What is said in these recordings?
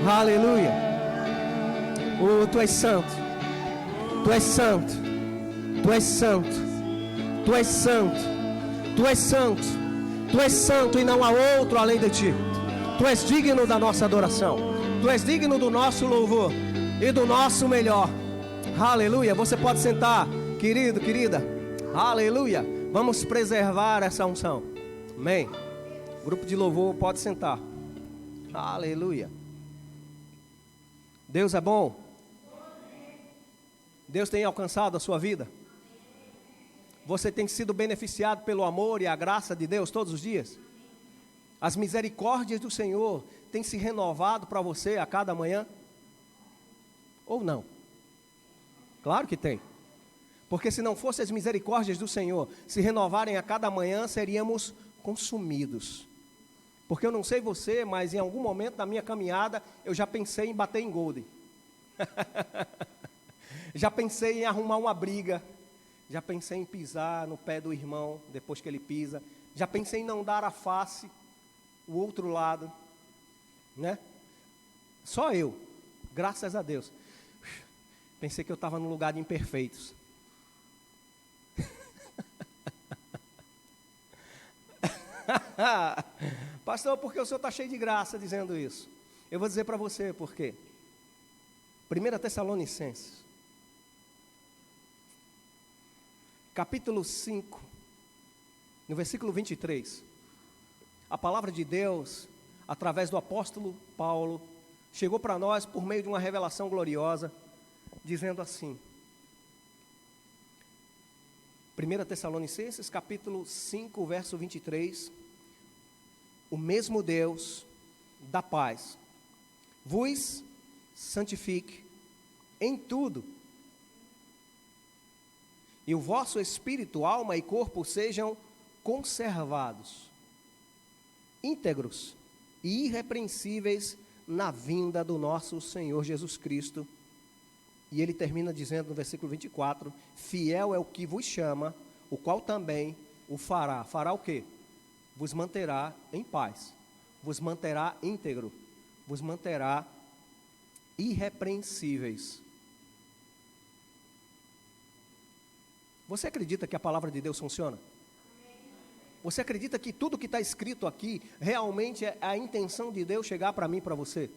Aleluia. Oh, tu és santo. Tu és santo. Tu és santo. Tu és santo. Tu és santo. Tu és santo e não há outro além de ti. Tu és digno da nossa adoração. Tu és digno do nosso louvor e do nosso melhor. Aleluia. Você pode sentar, querido, querida. Aleluia. Vamos preservar essa unção. Amém. Grupo de louvor pode sentar. Aleluia. Deus é bom. Deus tem alcançado a sua vida. Você tem sido beneficiado pelo amor e a graça de Deus todos os dias. As misericórdias do Senhor têm se renovado para você a cada manhã? Ou não? Claro que tem. Porque se não fossem as misericórdias do Senhor se renovarem a cada manhã, seríamos consumidos. Porque eu não sei você, mas em algum momento da minha caminhada, eu já pensei em bater em Golden. Já pensei em arrumar uma briga. Já pensei em pisar no pé do irmão, depois que ele pisa. Já pensei em não dar a face, o outro lado, né? Só eu, graças a Deus. Pensei que eu estava num lugar de imperfeitos. Pastor, porque o senhor está cheio de graça dizendo isso? Eu vou dizer para você por quê. 1 Tessalonicenses, capítulo 5, no versículo 23. A palavra de Deus, através do apóstolo Paulo, chegou para nós por meio de uma revelação gloriosa, dizendo assim. 1 Tessalonicenses, capítulo 5, verso 23. O mesmo Deus da paz vos santifique em tudo, e o vosso espírito, alma e corpo sejam conservados, íntegros e irrepreensíveis na vinda do nosso Senhor Jesus Cristo. E ele termina dizendo no versículo 24: fiel é o que vos chama, o qual também o fará. Fará o quê? Vos manterá em paz, vos manterá íntegro, vos manterá irrepreensíveis. Você acredita que a palavra de Deus funciona? Você acredita que tudo que está escrito aqui realmente é a intenção de Deus chegar para mim e para você?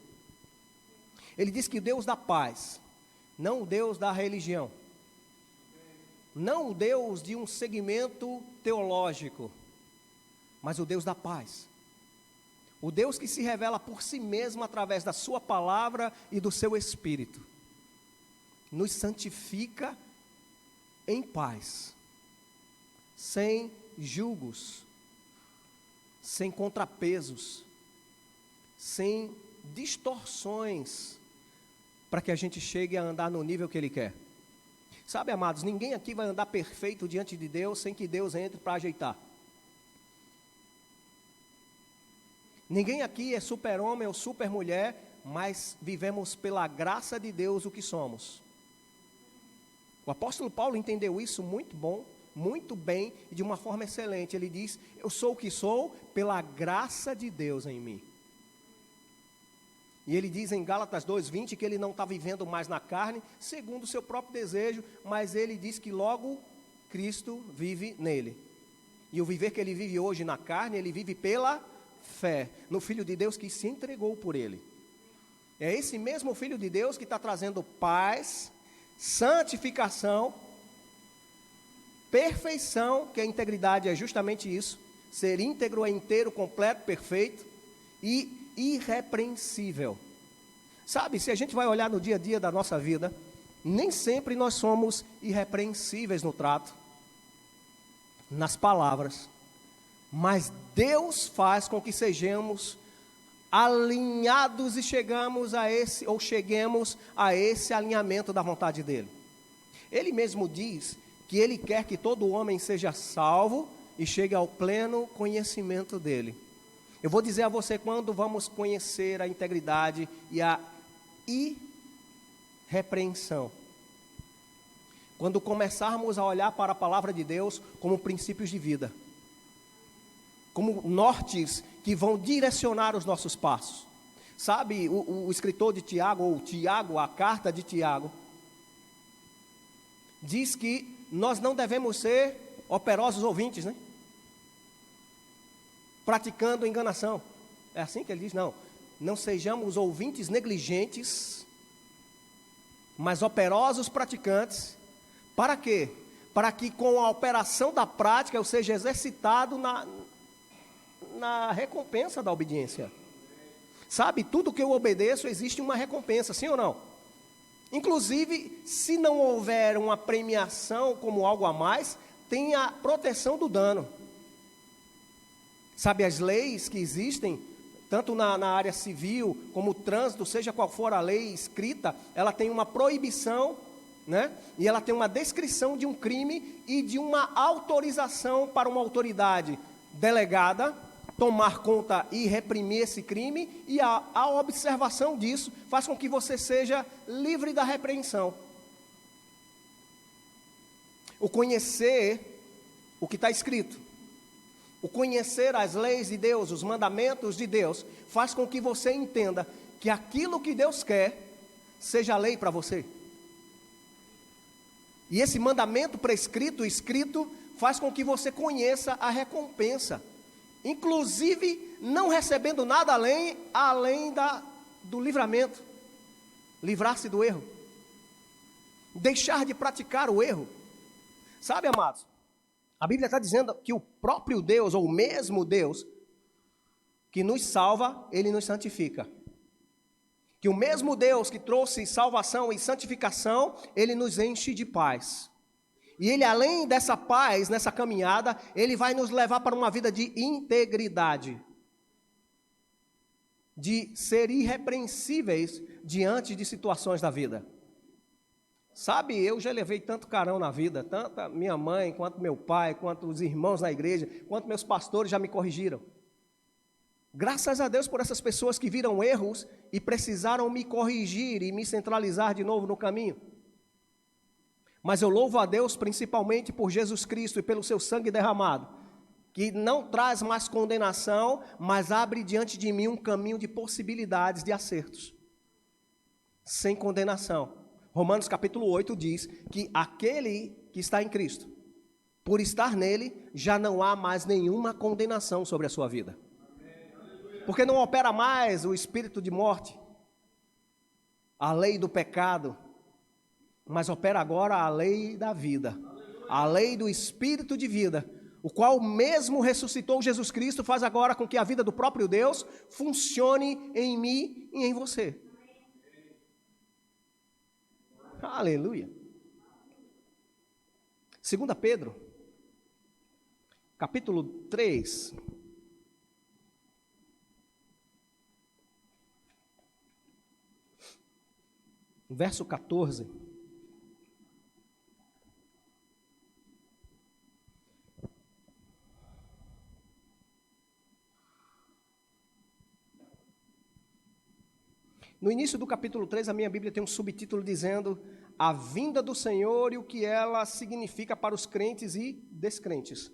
Ele diz que Deus da paz, não o Deus da religião, não o Deus de um segmento teológico, mas o Deus da paz. O Deus que se revela por si mesmo através da sua palavra e do seu Espírito. Nos santifica em paz, sem julgos, sem contrapesos, sem distorções, para que a gente chegue a andar no nível que Ele quer. Sabe, amados, ninguém aqui vai andar perfeito diante de Deus sem que Deus entre para ajeitar. Ninguém aqui é super-homem ou super-mulher, mas vivemos pela graça de Deus o que somos. O apóstolo Paulo entendeu isso muito bem e de uma forma excelente. Ele diz: eu sou o que sou pela graça de Deus em mim. E ele diz em Gálatas 2:20 que ele não está vivendo mais na carne, segundo o seu próprio desejo, mas ele diz que logo Cristo vive nele. E o viver que ele vive hoje na carne, ele vive pela fé no Filho de Deus que se entregou por ele. É esse mesmo Filho de Deus que está trazendo paz, santificação, perfeição, que a integridade é justamente isso. Ser íntegro é inteiro, completo, perfeito e irrepreensível. Sabe, se a gente vai olhar no dia a dia da nossa vida, nem sempre nós somos irrepreensíveis no trato, nas palavras, mas Deus faz com que sejamos alinhados e cheguemos a esse alinhamento da vontade dele. Ele mesmo diz que ele quer que todo homem seja salvo e chegue ao pleno conhecimento dele. Eu vou dizer a você quando vamos conhecer a integridade e a irrepreensão. Quando começarmos a olhar para a palavra de Deus como princípios de vida, como nortes que vão direcionar os nossos passos. Sabe, o escritor de Tiago, ou Tiago, a carta de Tiago, diz que nós não devemos ser operosos ouvintes, né? Praticando enganação. É assim que ele diz? Não sejamos ouvintes negligentes, mas operosos praticantes. Para quê? Para que com a operação da prática eu seja exercitado na recompensa da obediência. Sabe, tudo que eu obedeço existe uma recompensa, sim ou não? Inclusive, se não houver uma premiação como algo a mais, tem a proteção do dano. Sabe, as leis que existem, tanto na área civil como o trânsito, seja qual for a lei escrita, ela tem uma proibição, né? E ela tem uma descrição de um crime e de uma autorização para uma autoridade delegada tomar conta e reprimir esse crime, e a observação disso faz com que você seja livre da repreensão. O conhecer o que está escrito, o conhecer as leis de Deus, os mandamentos de Deus, faz com que você entenda que aquilo que Deus quer seja lei para você. E esse mandamento prescrito, escrito, faz com que você conheça a recompensa. Inclusive, não recebendo nada além do livramento. Livrar-se do erro. Deixar de praticar o erro. Sabe, amados? A Bíblia está dizendo que o próprio Deus, ou o mesmo Deus, que nos salva, Ele nos santifica. Que o mesmo Deus que trouxe salvação e santificação, Ele nos enche de paz. E Ele, além dessa paz, nessa caminhada, Ele vai nos levar para uma vida de integridade. De ser irrepreensíveis diante de situações da vida. Sabe, eu já levei tanto carão na vida, tanto a minha mãe, quanto meu pai, quanto os irmãos na igreja, quanto meus pastores já me corrigiram. Graças a Deus por essas pessoas que viram erros e precisaram me corrigir e me centralizar de novo no caminho. Mas eu louvo a Deus principalmente por Jesus Cristo e pelo seu sangue derramado, que não traz mais condenação, mas abre diante de mim um caminho de possibilidades de acertos, sem condenação. Romanos capítulo 8 diz que aquele que está em Cristo, por estar nele, já não há mais nenhuma condenação sobre a sua vida. Porque não opera mais o espírito de morte, a lei do pecado, mas opera agora a lei da vida, a lei do espírito de vida, o qual mesmo ressuscitou Jesus Cristo, faz agora com que a vida do próprio Deus funcione em mim e em você. Aleluia. 2 Pedro, capítulo 3. Verso 14. No início do capítulo 3, a minha Bíblia tem um subtítulo dizendo a vinda do Senhor e o que ela significa para os crentes e descrentes.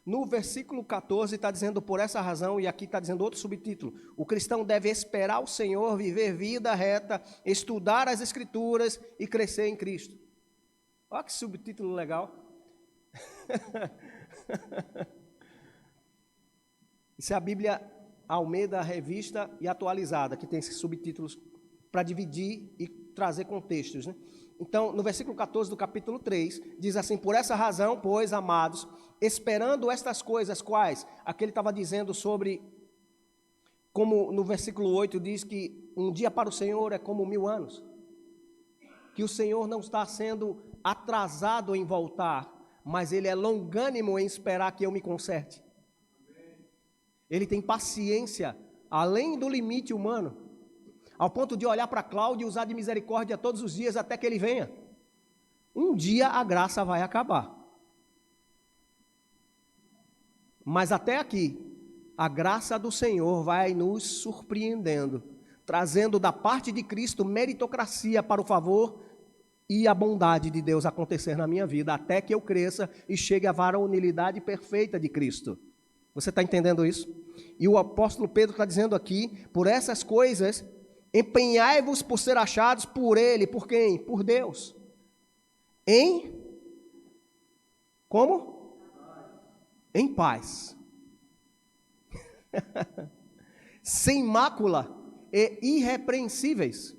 No versículo 14 está dizendo por essa razão, e aqui está dizendo outro subtítulo, o cristão deve esperar o Senhor, viver vida reta, estudar as Escrituras e crescer em Cristo. Olha que subtítulo legal. Isso é a Bíblia Almeida Revista e Atualizada, que tem esses subtítulos para dividir e trazer contextos, né? Então, no versículo 14 do capítulo 3, diz assim, por essa razão, pois, amados, esperando estas coisas, quais? Aqui ele estava dizendo sobre, como no versículo 8 diz que um dia para o Senhor é como 1000 anos. Que o Senhor não está sendo atrasado em voltar, mas Ele é longânimo em esperar que eu me conserte. Ele tem paciência, além do limite humano, ao ponto de olhar para Cláudio e usar de misericórdia todos os dias até que ele venha. Um dia a graça vai acabar. Mas até aqui, a graça do Senhor vai nos surpreendendo, trazendo da parte de Cristo meritocracia para o favor e a bondade de Deus acontecer na minha vida, até que eu cresça e chegue à varonilidade perfeita de Cristo. Você está entendendo isso? E o apóstolo Pedro está dizendo aqui, por essas coisas, empenhai-vos por ser achados por Ele. Por quem? Por Deus. Como? Em paz. Sem mácula e irrepreensíveis.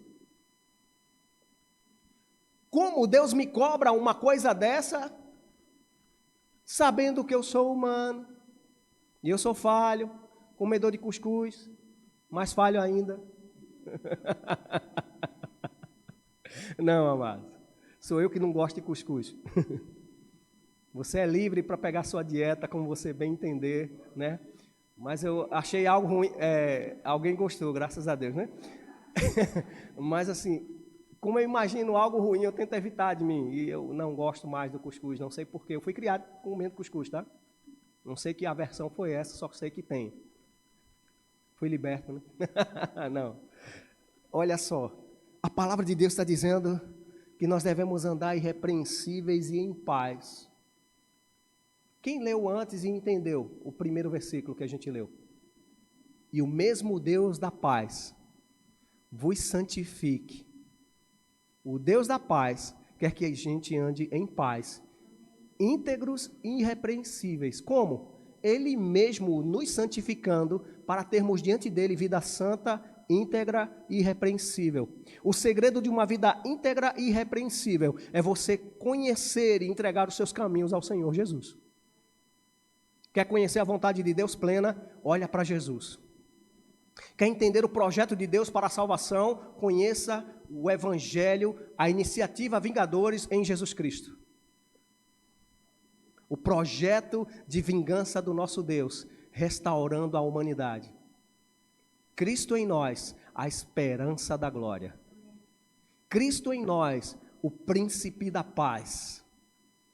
Como Deus me cobra uma coisa dessa, sabendo que eu sou humano, e eu sou falho, comedor de cuscuz, mais falho ainda. Não, amado, sou eu que não gosto de cuscuz. Você é livre para pegar sua dieta, como você bem entender, né? Mas eu achei algo ruim, alguém gostou, graças a Deus, né? Mas assim, como eu imagino algo ruim, eu tento evitar de mim, e eu não gosto mais do cuscuz, não sei porquê. Eu fui criado comendo cuscuz, tá? Não sei que a versão foi essa, só sei que tem. Fui liberto, né? Não. Olha só, a palavra de Deus está dizendo que nós devemos andar irrepreensíveis e em paz. Quem leu antes e entendeu o primeiro versículo que a gente leu? E o mesmo Deus da paz vos santifique. O Deus da paz quer que a gente ande em paz, íntegros e irrepreensíveis. Como? Ele mesmo nos santificando para termos diante dele vida santa, íntegra e irrepreensível. O segredo de uma vida íntegra e irrepreensível é você conhecer e entregar os seus caminhos ao Senhor Jesus. Quer conhecer a vontade de Deus plena? Olha para Jesus. Quer entender o projeto de Deus para a salvação? Conheça o Evangelho, a iniciativa Vingadores em Jesus Cristo. O projeto de vingança do nosso Deus, restaurando a humanidade. Cristo em nós, a esperança da glória. Cristo em nós, o príncipe da paz.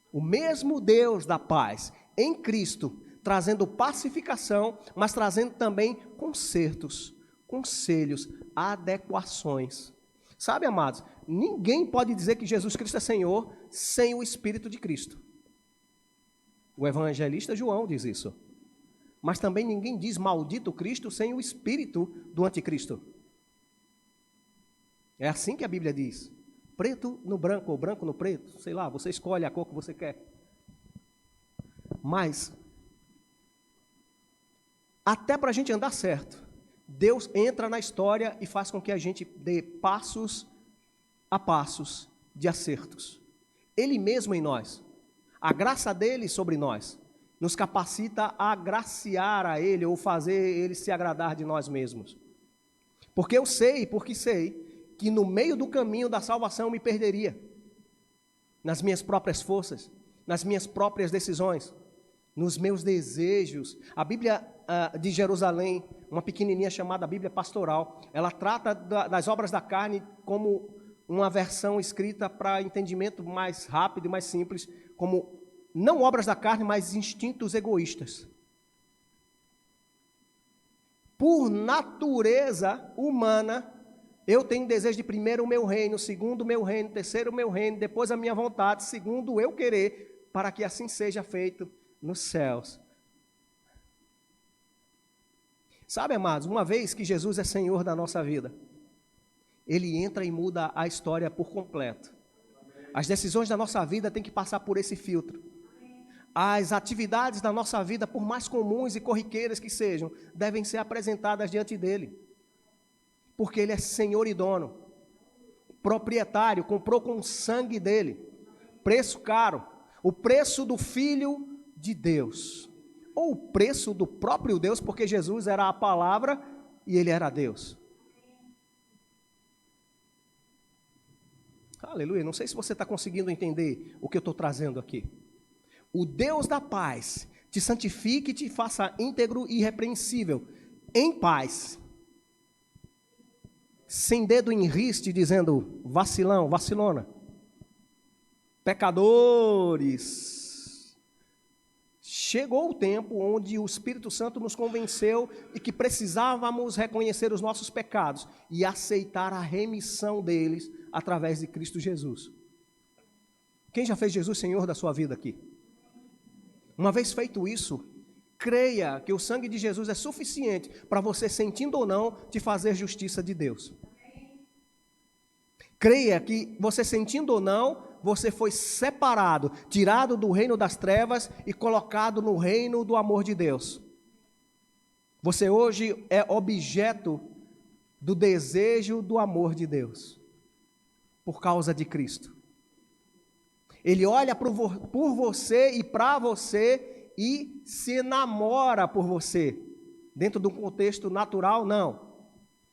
O mesmo Deus da paz, em Cristo, trazendo pacificação, mas trazendo também consertos, conselhos, adequações. Sabe, amados, ninguém pode dizer que Jesus Cristo é Senhor sem o Espírito de Cristo. O evangelista João diz isso. Mas também ninguém diz maldito Cristo sem o Espírito do anticristo. É assim que a Bíblia diz. Preto no branco ou branco no preto, sei lá, você escolhe a cor que você quer. Mas até para a gente andar certo, Deus entra na história e faz com que a gente dê passos a passos de acertos. Ele mesmo em nós, a graça dele sobre nós, nos capacita a agraciar a ele ou fazer ele se agradar de nós mesmos. Porque sei que no meio do caminho da salvação eu me perderia, nas minhas próprias forças, nas minhas próprias decisões, nos meus desejos. A Bíblia de Jerusalém, uma pequenininha chamada Bíblia Pastoral, ela trata das obras da carne como uma versão escrita para entendimento mais rápido e mais simples, como não obras da carne, mas instintos egoístas. Por natureza humana, eu tenho desejo de primeiro o meu reino, segundo o meu reino, terceiro o meu reino, depois a minha vontade, segundo o eu querer, para que assim seja feito nos céus. Sabe, amados, uma vez que Jesus é Senhor da nossa vida, Ele entra e muda a história por completo. As decisões da nossa vida têm que passar por esse filtro. As atividades da nossa vida, por mais comuns e corriqueiras que sejam, devem ser apresentadas diante dEle. Porque Ele é Senhor e dono, proprietário, comprou com o sangue dEle, preço caro, o preço do Filho de Deus, ou o preço do próprio Deus, porque Jesus era a palavra e Ele era Deus. Aleluia, não sei se você está conseguindo entender o que eu estou trazendo aqui. O Deus da paz te santifique e te faça íntegro e irrepreensível, em paz, sem dedo em riste, dizendo vacilão, vacilona, pecadores. Chegou o tempo onde o Espírito Santo nos convenceu de que precisávamos reconhecer os nossos pecados e aceitar a remissão deles através de Cristo Jesus. Quem já fez Jesus Senhor da sua vida aqui? Uma vez feito isso, Creia que o sangue de Jesus é suficiente para você, sentindo ou não, te fazer justiça de Deus. Creia que você, sentindo ou não, você foi separado, tirado do reino das trevas e colocado no reino do amor de Deus. Você hoje é objeto do desejo do amor de Deus, por causa de Cristo. Ele olha por você e para você e se enamora por você. Dentro de um contexto natural, não.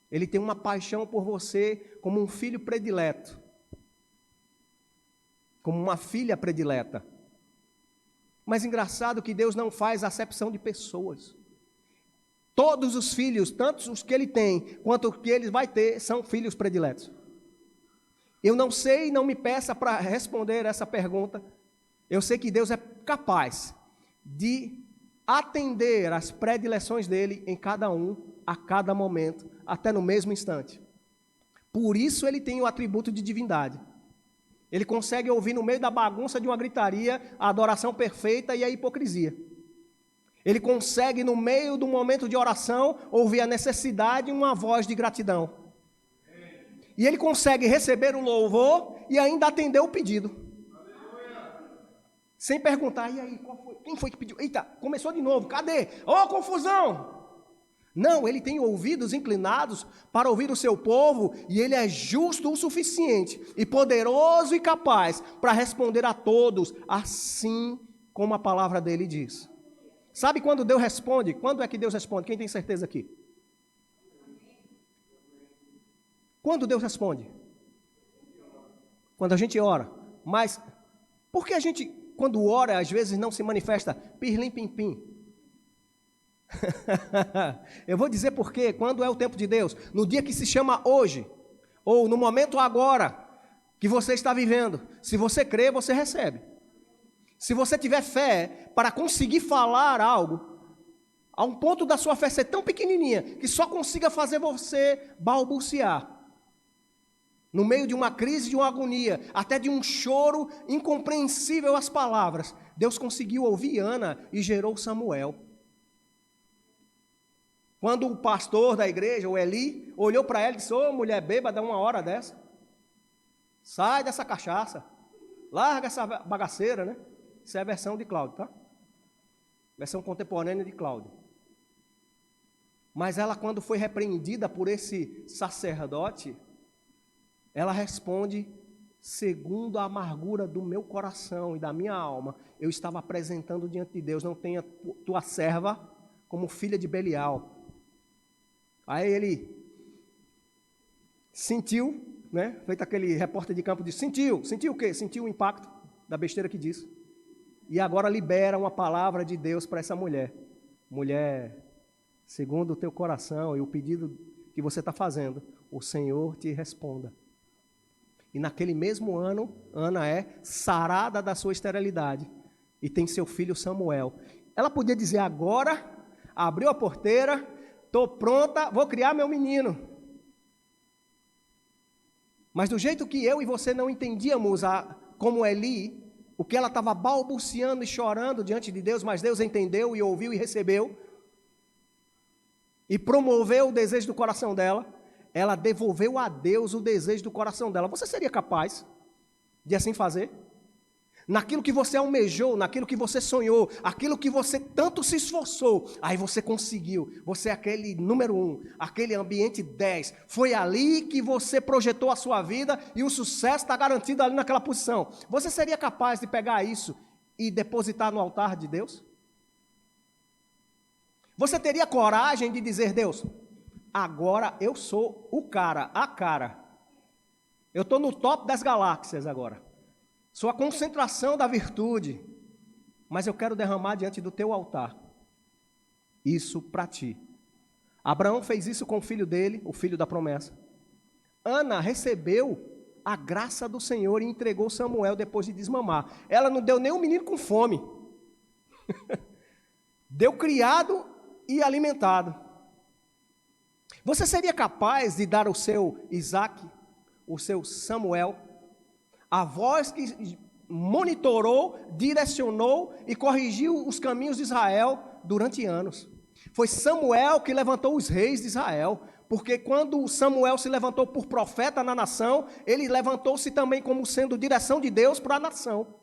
Ele tem uma paixão por você como um filho predileto, como uma filha predileta. Mas engraçado que Deus não faz acepção de pessoas. Todos os filhos, tanto os que ele tem, quanto os que ele vai ter, são filhos prediletos. Eu não sei, não me peça para responder essa pergunta. Eu sei que Deus é capaz de atender às predileções dele em cada um, a cada momento, até no mesmo instante. Por isso ele tem o atributo de divindade. Ele consegue ouvir no meio da bagunça de uma gritaria a adoração perfeita e a hipocrisia. Ele consegue, no meio do momento de oração, ouvir a necessidade e uma voz de gratidão. E ele consegue receber o louvor e ainda atender o pedido. Sem perguntar, e aí, qual foi? Quem foi que pediu? Eita, começou de novo, cadê? Oh, confusão! Não, ele tem ouvidos inclinados para ouvir o seu povo e ele é justo o suficiente e poderoso e capaz para responder a todos, assim como a palavra dele diz. Sabe quando Deus responde? Quando é que Deus responde? Quem tem certeza aqui? Quando Deus responde? Quando a gente ora. Mas por que a gente, quando ora, às vezes não se manifesta pirlim-pim-pim? Eu vou dizer por quê. Quando é o tempo de Deus? No dia que se chama hoje, ou no momento agora, que você está vivendo. Se você crê, você recebe. Se você tiver fé para conseguir falar algo, a um ponto da sua fé ser tão pequenininha, que só consiga fazer você balbuciar, no meio de uma crise, de uma agonia, até de um choro incompreensível às palavras, Deus conseguiu ouvir Ana e gerou Samuel. Quando o pastor da igreja, o Eli, olhou para ela e disse: ô mulher bêbada, uma hora dessa, sai dessa cachaça, larga essa bagaceira, né? Isso é a versão de Cláudio, tá? Versão contemporânea de Cláudio. Mas ela, quando foi repreendida por esse sacerdote, ela responde: segundo a amargura do meu coração e da minha alma, eu estava apresentando diante de Deus, não tenha tua serva como filha de Belial. Aí ele sentiu, né? Feito aquele repórter de campo, disse: sentiu o quê? Sentiu o impacto da besteira que disse. E agora libera uma palavra de Deus para essa mulher. Mulher, segundo o teu coração e o pedido que você está fazendo, o Senhor te responda. E naquele mesmo ano, Ana é sarada da sua esterilidade e tem seu filho Samuel. Ela podia dizer agora, abriu a porteira, estou pronta, vou criar meu menino. Mas do jeito que eu e você não entendíamos como Eli, o que ela estava balbuciando e chorando diante de Deus, mas Deus entendeu e ouviu e recebeu, e promoveu o desejo do coração dela, ela devolveu a Deus o desejo do coração dela. Você seria capaz de assim fazer? Naquilo que você almejou, naquilo que você sonhou, aquilo que você tanto se esforçou, aí você conseguiu, você é aquele número 1, aquele ambiente 10, foi ali que você projetou a sua vida e o sucesso está garantido ali naquela posição. Você seria capaz de pegar isso e depositar no altar de Deus? Você teria coragem de dizer: Deus, agora eu sou o cara, a cara, eu estou no top das galáxias agora. Sou a concentração da virtude, mas eu quero derramar diante do teu altar isso para ti. Abraão fez isso com o filho dele, o filho da promessa. Ana recebeu a graça do Senhor e entregou Samuel depois de desmamar. Ela não deu nem um menino com fome. Deu criado e alimentado. Você seria capaz de dar o seu Isaac, o seu Samuel, a voz que monitorou, direcionou e corrigiu os caminhos de Israel durante anos. Foi Samuel que levantou os reis de Israel, porque quando Samuel se levantou por profeta na nação, ele levantou-se também como sendo direção de Deus para a nação.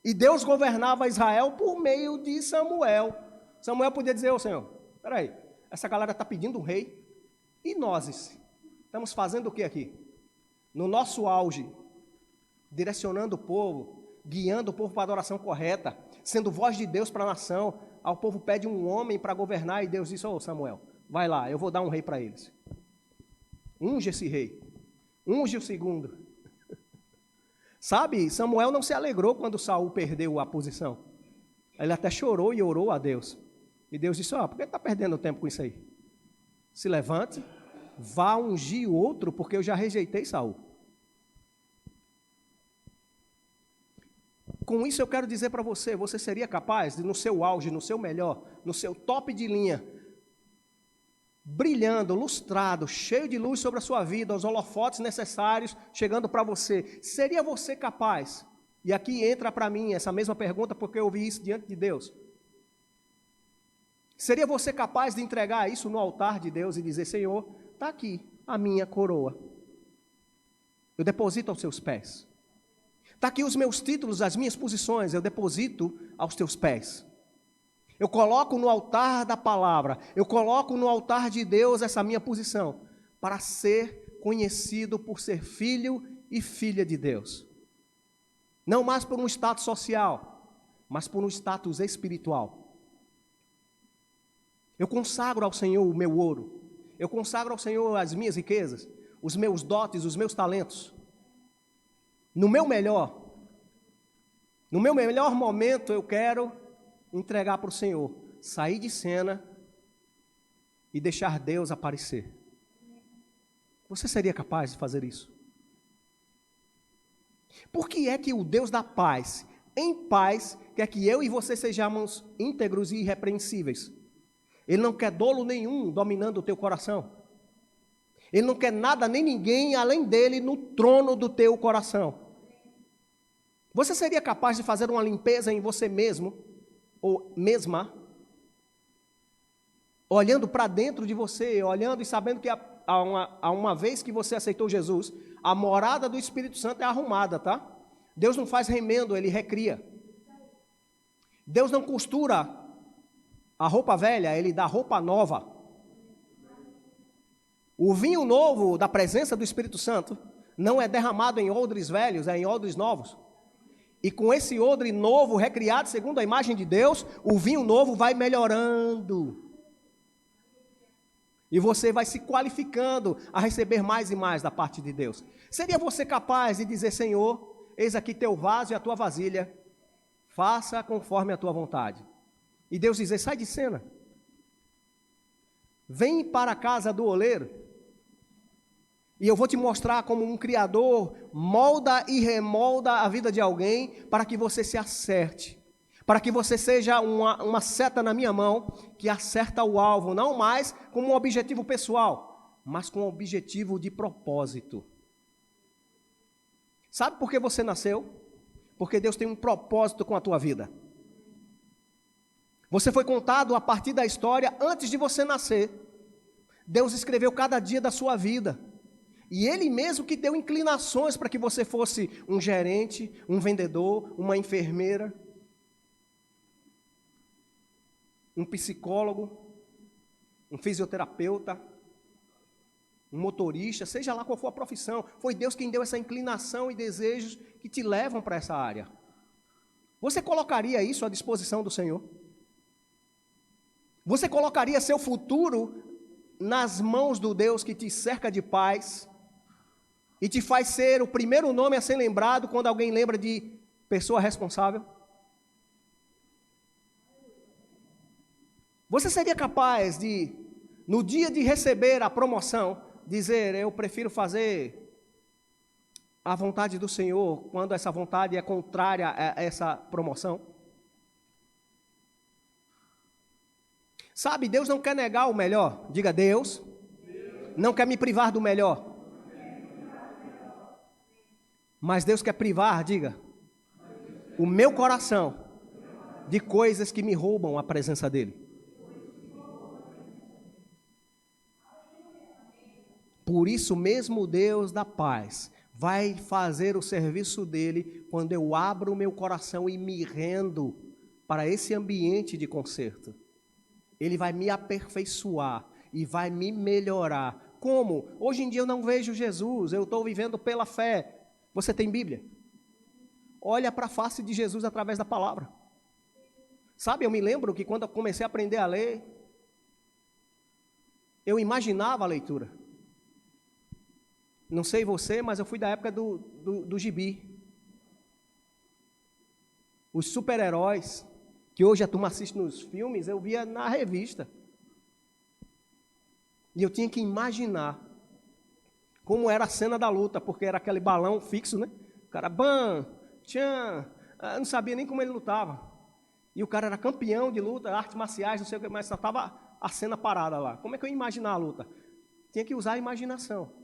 E Deus governava Israel por meio de Samuel. Samuel podia dizer, ô Senhor, peraí, essa galera está pedindo um rei, e nós estamos fazendo o que aqui? No nosso auge, direcionando o povo, guiando o povo para a adoração correta, sendo voz de Deus para a nação. Ao povo pede um homem para governar, e Deus disse, ô Samuel, vai lá, eu vou dar um rei para eles. Unge esse rei, unge o segundo. Sabe, Samuel não se alegrou quando Saul perdeu a posição. Ele até chorou e orou a Deus. E Deus disse, por que está perdendo tempo com isso aí? Se levante, vá ungir o outro, porque eu já rejeitei Saul. Com isso eu quero dizer para você, você seria capaz de, no seu auge, no seu melhor, no seu top de linha, brilhando, lustrado, cheio de luz sobre a sua vida, os holofotes necessários chegando para você, seria você capaz? E aqui entra para mim essa mesma pergunta, porque eu ouvi isso diante de Deus. Seria você capaz de entregar isso no altar de Deus e dizer, Senhor, está aqui a minha coroa, eu deposito aos seus pés. Está aqui os meus títulos, as minhas posições, eu deposito aos teus pés. Eu coloco no altar da palavra, eu coloco no altar de Deus essa minha posição, para ser conhecido por ser filho e filha de Deus. Não mais por um status social, mas por um status espiritual. Eu consagro ao Senhor o meu ouro, eu consagro ao Senhor as minhas riquezas, os meus dotes, os meus talentos. No meu melhor momento eu quero entregar para o Senhor, sair de cena e deixar Deus aparecer. Você seria capaz de fazer isso? Por que é que o Deus da paz, em paz, quer que eu e você sejamos íntegros e irrepreensíveis? Ele não quer dolo nenhum dominando o teu coração. Ele não quer nada nem ninguém além dele no trono do teu coração. Você seria capaz de fazer uma limpeza em você mesmo, ou mesma, olhando para dentro de você, olhando e sabendo que há uma vez que você aceitou Jesus, a morada do Espírito Santo é arrumada, tá? Deus não faz remendo, Ele recria. Deus não costura a roupa velha, Ele dá roupa nova. O vinho novo da presença do Espírito Santo não é derramado em odres velhos, é em odres novos. E com esse odre novo, recriado segundo a imagem de Deus, o vinho novo vai melhorando. E você vai se qualificando a receber mais e mais da parte de Deus. Seria você capaz de dizer, Senhor, eis aqui teu vaso e a tua vasilha, faça conforme a tua vontade. E Deus dizer, sai de cena. Vem para a casa do oleiro. E eu vou te mostrar como um criador molda e remolda a vida de alguém para que você se acerte. Para que você seja uma seta na minha mão que acerta o alvo, não mais como um objetivo pessoal, mas com um objetivo de propósito. Sabe por que você nasceu? Porque Deus tem um propósito com a tua vida. Você foi contado a partir da história antes de você nascer. Deus escreveu cada dia da sua vida. E Ele mesmo que deu inclinações para que você fosse um gerente, um vendedor, uma enfermeira, um psicólogo, um fisioterapeuta, um motorista, seja lá qual for a profissão. Foi Deus quem deu essa inclinação e desejos que te levam para essa área. Você colocaria isso à disposição do Senhor? Você colocaria seu futuro nas mãos do Deus que te cerca de paz e te faz ser o primeiro nome a ser lembrado quando alguém lembra de pessoa responsável? Você seria capaz de, no dia de receber a promoção, dizer, eu prefiro fazer a vontade do Senhor, quando essa vontade é contrária a essa promoção? Sabe, Deus não quer negar o melhor. Diga, Deus não quer me privar do melhor. Mas Deus quer privar, diga, o meu coração de coisas que me roubam a presença dEle. Por isso mesmo Deus da paz vai fazer o serviço dele quando eu abro o meu coração e me rendo para esse ambiente de conserto. Ele vai me aperfeiçoar e vai me melhorar. Como? Hoje em dia eu não vejo Jesus, eu estou vivendo pela fé. Você tem Bíblia? Olha para a face de Jesus através da palavra. Sabe, eu me lembro que quando eu comecei a aprender a ler, eu imaginava a leitura. Não sei você, mas eu fui da época do gibi. Os super-heróis, que hoje a turma assiste nos filmes, eu via na revista. E eu tinha que imaginar como era a cena da luta, porque era aquele balão fixo, né? O cara, bam, tchan, eu não sabia nem como ele lutava. E o cara era campeão de luta, artes marciais, não sei o que, mas só estava a cena parada lá. Como é que eu ia imaginar a luta? Tinha que usar a imaginação.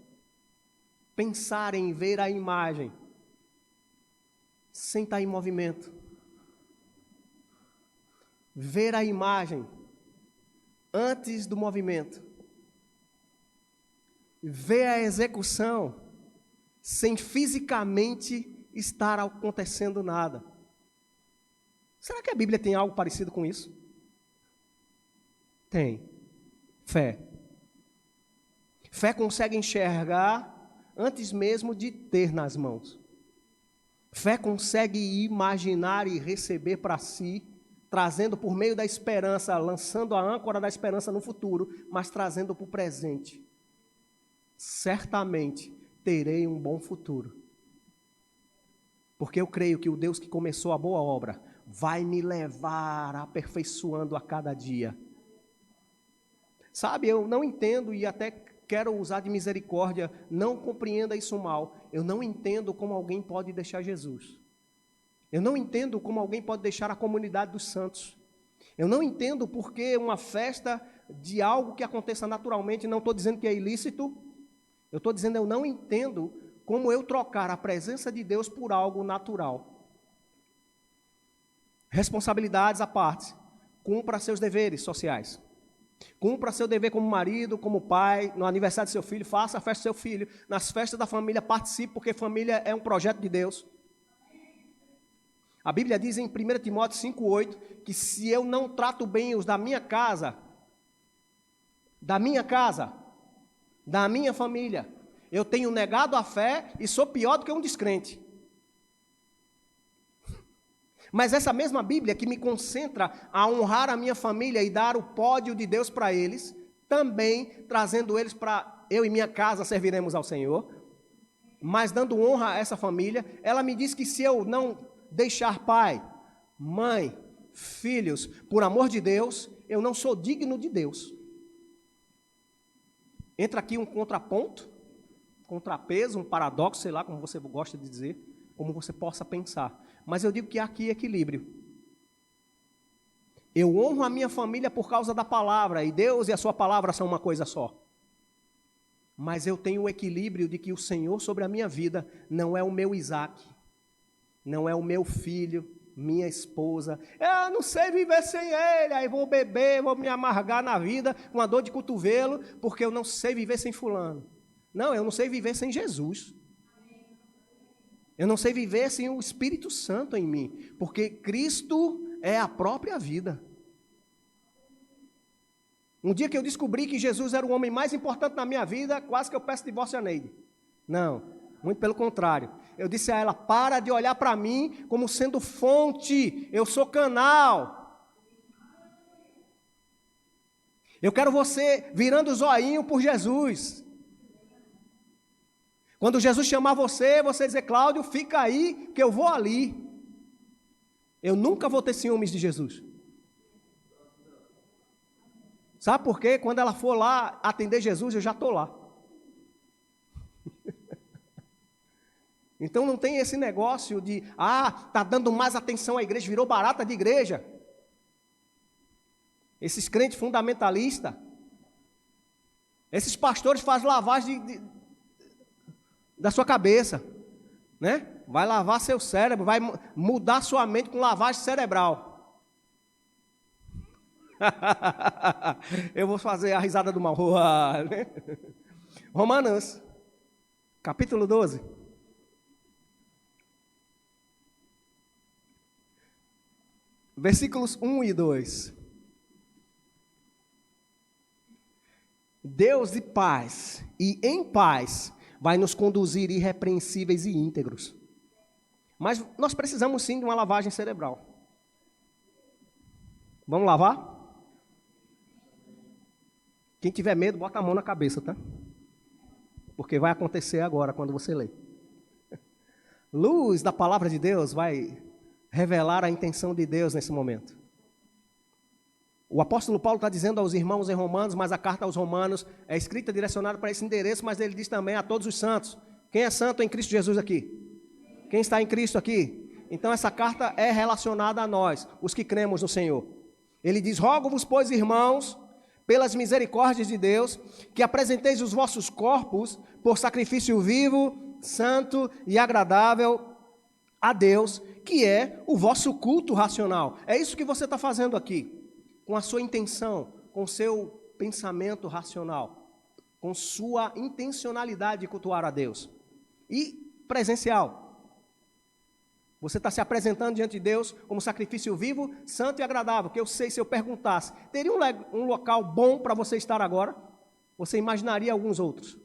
Pensar em ver a imagem, sem estar em movimento. Ver a imagem antes do movimento. Ver a execução sem fisicamente estar acontecendo nada. Será que a Bíblia tem algo parecido com isso? Tem. Fé. Fé consegue enxergar antes mesmo de ter nas mãos. Fé consegue imaginar e receber para si, trazendo por meio da esperança, lançando a âncora da esperança no futuro, mas trazendo para o presente. Certamente terei um bom futuro. Porque eu creio que o Deus que começou a boa obra vai me levar aperfeiçoando a cada dia. Sabe, eu não entendo e até quero usar de misericórdia, não compreenda isso mal. Eu não entendo como alguém pode deixar Jesus. Eu não entendo como alguém pode deixar a comunidade dos santos. Eu não entendo porque uma festa de algo que aconteça naturalmente, não estou dizendo que é ilícito, eu estou dizendo eu não entendo como eu trocar a presença de Deus por algo natural. Responsabilidades à parte, cumpra seus deveres sociais. Cumpra seu dever como marido, como pai, no aniversário do seu filho, faça a festa do seu filho, nas festas da família participe, porque família é um projeto de Deus. A Bíblia diz em 1 Timóteo 5,8, que se eu não trato bem os da minha casa, da minha família, eu tenho negado a fé e sou pior do que um descrente. Mas essa mesma Bíblia que me concentra a honrar a minha família e dar o pódio de Deus para eles, também trazendo eles para eu e minha casa serviremos ao Senhor, mas dando honra a essa família, ela me diz que se eu não deixar pai, mãe, filhos, por amor de Deus, eu não sou digno de Deus. Entra aqui um contraponto, contrapeso, um paradoxo, sei lá como você gosta de dizer, como você possa pensar. Mas eu digo que há aqui equilíbrio. Eu honro a minha família por causa da palavra, e Deus e a sua palavra são uma coisa só. Mas eu tenho o equilíbrio de que o Senhor sobre a minha vida não é o meu Isaac, não é o meu filho, minha esposa. Eu não sei viver sem ele, aí vou beber, vou me amargar na vida com a dor de cotovelo, porque eu não sei viver sem fulano. Não, eu não sei viver sem Jesus. Eu não sei viver sem o Espírito Santo em mim, porque Cristo é a própria vida. Um dia que eu descobri que Jesus era o homem mais importante na minha vida, quase que eu peço divórcio a Neide. Não, muito pelo contrário. Eu disse a ela, para de olhar para mim como sendo fonte, eu sou canal. Eu quero você virando o zoinho por Jesus. Quando Jesus chamar você, você dizer, Cláudio, fica aí que eu vou ali. Eu nunca vou ter ciúmes de Jesus. Sabe por quê? Quando ela for lá atender Jesus, eu já estou lá. Então não tem esse negócio de, está dando mais atenção à igreja, virou barata de igreja. Esses crentes fundamentalistas, esses pastores fazem lavagem da sua cabeça, né? Vai lavar seu cérebro, vai mudar sua mente com lavagem cerebral. Eu vou fazer a risada do mal. Romanos, capítulo 12. Versículos 1 e 2. Deus de paz e em paz vai nos conduzir irrepreensíveis e íntegros. Mas nós precisamos sim de uma lavagem cerebral. Vamos lavar? Quem tiver medo, bota a mão na cabeça, tá? Porque vai acontecer agora quando você lê. Luz da palavra de Deus vai revelar a intenção de Deus nesse momento. O apóstolo Paulo está dizendo aos irmãos em Romanos, mas a carta aos Romanos é escrita direcionada para esse endereço, mas ele diz também a todos os santos. Quem é santo em Cristo Jesus aqui? Quem está em Cristo aqui? Então essa carta é relacionada a nós, os que cremos no Senhor. Ele diz: rogo-vos, pois, irmãos, pelas misericórdias de Deus, que apresenteis os vossos corpos por sacrifício vivo, santo e agradável a Deus, que é o vosso culto racional. É isso que você está fazendo aqui, com a sua intenção, com o seu pensamento racional, com sua intencionalidade de cultuar a Deus. E presencial. Você está se apresentando diante de Deus como sacrifício vivo, santo e agradável. Que eu sei, se eu perguntasse, teria um local bom para você estar agora? Você imaginaria alguns outros.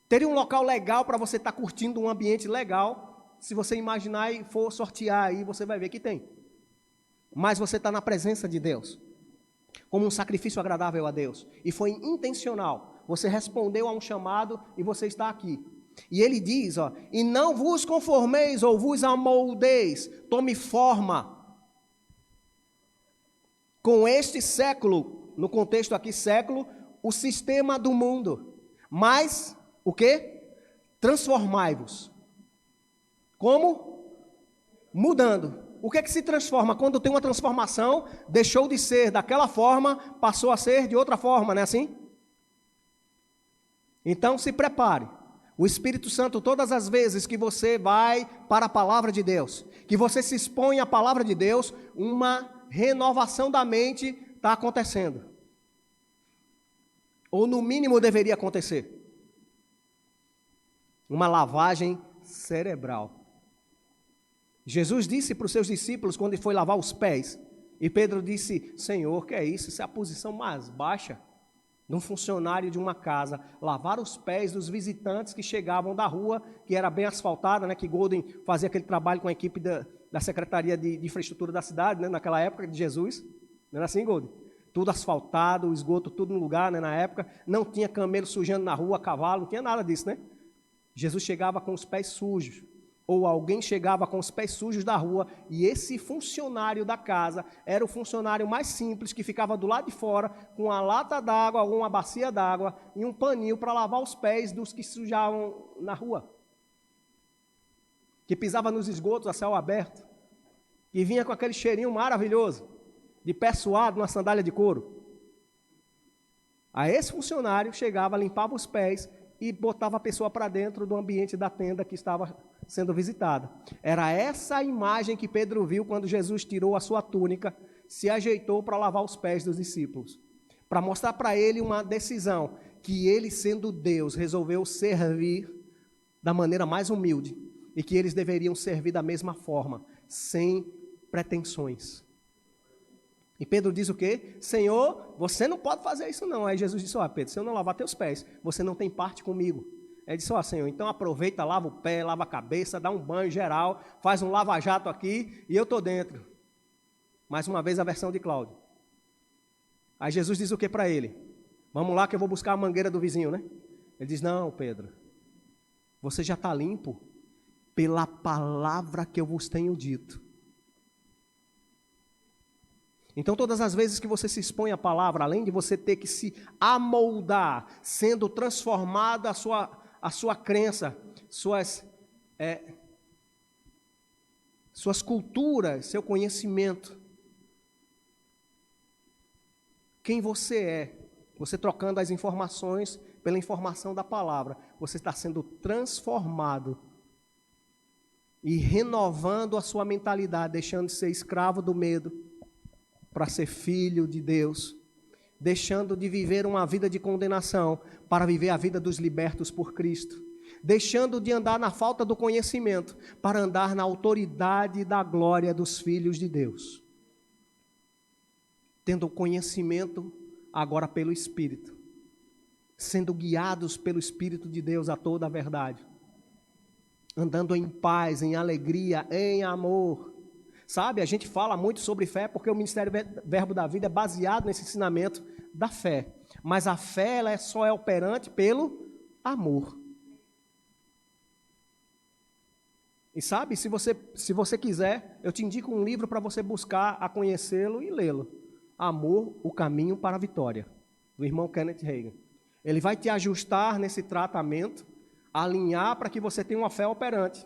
Teria um local legal para você estar curtindo um ambiente legal? Se você imaginar e for sortear aí, você vai ver que tem. Mas você está na presença de Deus, como um sacrifício agradável a Deus. E foi intencional. Você respondeu a um chamado e você está aqui. E ele diz, ó, e não vos conformeis ou vos amoldeis, tome forma com este século, no contexto aqui século, o sistema do mundo. Mas, o quê? Transformai-vos. Como? Mudando. O que é que se transforma? Quando tem uma transformação, deixou de ser daquela forma, passou a ser de outra forma, não é assim? Então se prepare. O Espírito Santo, todas as vezes que você vai para a palavra de Deus, que você se expõe à palavra de Deus, uma renovação da mente está acontecendo. Ou no mínimo deveria acontecer. Uma lavagem cerebral. Jesus disse para os seus discípulos, quando ele foi lavar os pés, e Pedro disse: Senhor, que é isso? Isso é a posição mais baixa de um funcionário de uma casa, lavar os pés dos visitantes que chegavam da rua, que era bem asfaltada, né, que Golden fazia aquele trabalho com a equipe da Secretaria de Infraestrutura da cidade, né, naquela época de Jesus. Não era assim, Golden? Tudo asfaltado, o esgoto tudo no lugar, né, na época. Não tinha camelo sujando na rua, cavalo, não tinha nada disso, né? Jesus chegava com os pés sujos. Ou alguém chegava com os pés sujos da rua, e esse funcionário da casa era o funcionário mais simples, que ficava do lado de fora, com uma lata d'água ou uma bacia d'água e um paninho para lavar os pés dos que sujavam na rua. Que pisava nos esgotos a céu aberto, e vinha com aquele cheirinho maravilhoso, de pé suado, numa sandália de couro. A esse funcionário chegava, limpava os pés e botava a pessoa para dentro do ambiente da tenda que estava sendo visitada. Era essa a imagem que Pedro viu quando Jesus tirou a sua túnica, se ajeitou para lavar os pés dos discípulos, para mostrar para ele uma decisão, que ele, sendo Deus, resolveu servir da maneira mais humilde, e que eles deveriam servir da mesma forma, sem pretensões. E Pedro diz o quê? Senhor, você não pode fazer isso não. Aí Jesus disse: ó, Pedro, se eu não lavar teus pés, você não tem parte comigo. Ele disse: ó, Senhor, então aproveita, lava o pé, lava a cabeça, dá um banho geral, faz um lava-jato aqui e eu estou dentro. Mais uma vez a versão de Cláudio. Aí Jesus diz o que para ele? Vamos lá que eu vou buscar a mangueira do vizinho, né? Ele diz: não, Pedro, você já está limpo pela palavra que eu vos tenho dito. Então, todas as vezes que você se expõe à palavra, além de você ter que se amoldar, sendo transformada a sua crença, suas culturas, seu conhecimento, quem você é, você trocando as informações pela informação da palavra, você está sendo transformado e renovando a sua mentalidade, deixando de ser escravo do medo, para ser filho de Deus, deixando de viver uma vida de condenação para viver a vida dos libertos por Cristo, deixando de andar na falta do conhecimento para andar na autoridade da glória dos filhos de Deus, tendo conhecimento agora pelo Espírito, sendo guiados pelo Espírito de Deus a toda a verdade, andando em paz, em alegria, em amor. Sabe, a gente fala muito sobre fé porque o Ministério Verbo da Vida é baseado nesse ensinamento da fé. Mas a fé ela só é operante pelo amor. E sabe, se você quiser, eu te indico um livro para você buscar a conhecê-lo e lê-lo. Amor, o caminho para a vitória, do irmão Kenneth Hagin. Ele vai te ajustar nesse tratamento, alinhar para que você tenha uma fé operante.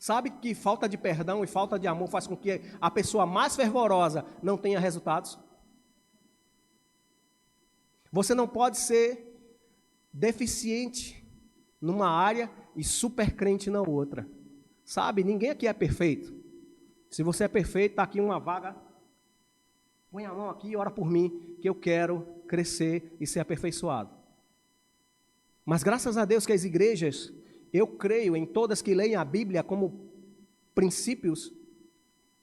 Sabe que falta de perdão e falta de amor faz com que a pessoa mais fervorosa não tenha resultados? Você não pode ser deficiente numa área e super crente na outra. Sabe, ninguém aqui é perfeito. Se você é perfeito, está aqui uma vaga. Põe a mão aqui e ora por mim, que eu quero crescer e ser aperfeiçoado. Mas graças a Deus que as igrejas, eu creio em todas que leem a Bíblia como princípios,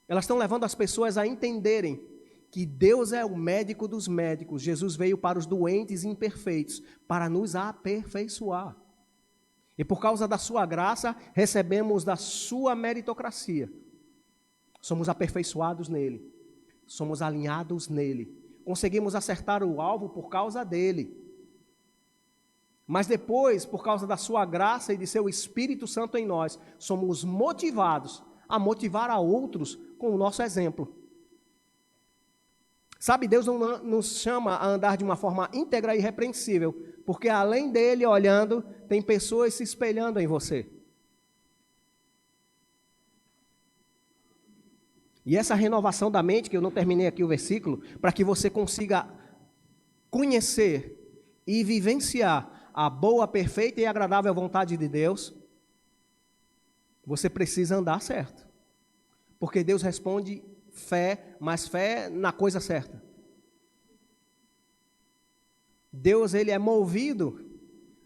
elas estão levando as pessoas a entenderem que Deus é o médico dos médicos. Jesus veio para os doentes e imperfeitos, para nos aperfeiçoar. E por causa da sua graça, recebemos da sua meritocracia. Somos aperfeiçoados nele, somos alinhados nele, conseguimos acertar o alvo por causa dele. Mas depois, por causa da sua graça e de seu Espírito Santo em nós, somos motivados a motivar a outros com o nosso exemplo. Sabe, Deus não nos chama a andar de uma forma íntegra e irrepreensível, porque além dele olhando, tem pessoas se espelhando em você. E essa renovação da mente, que eu não terminei aqui o versículo, para que você consiga conhecer e vivenciar a boa, perfeita e agradável vontade de Deus, você precisa andar certo. Porque Deus responde fé, mas fé na coisa certa. Deus, ele é movido,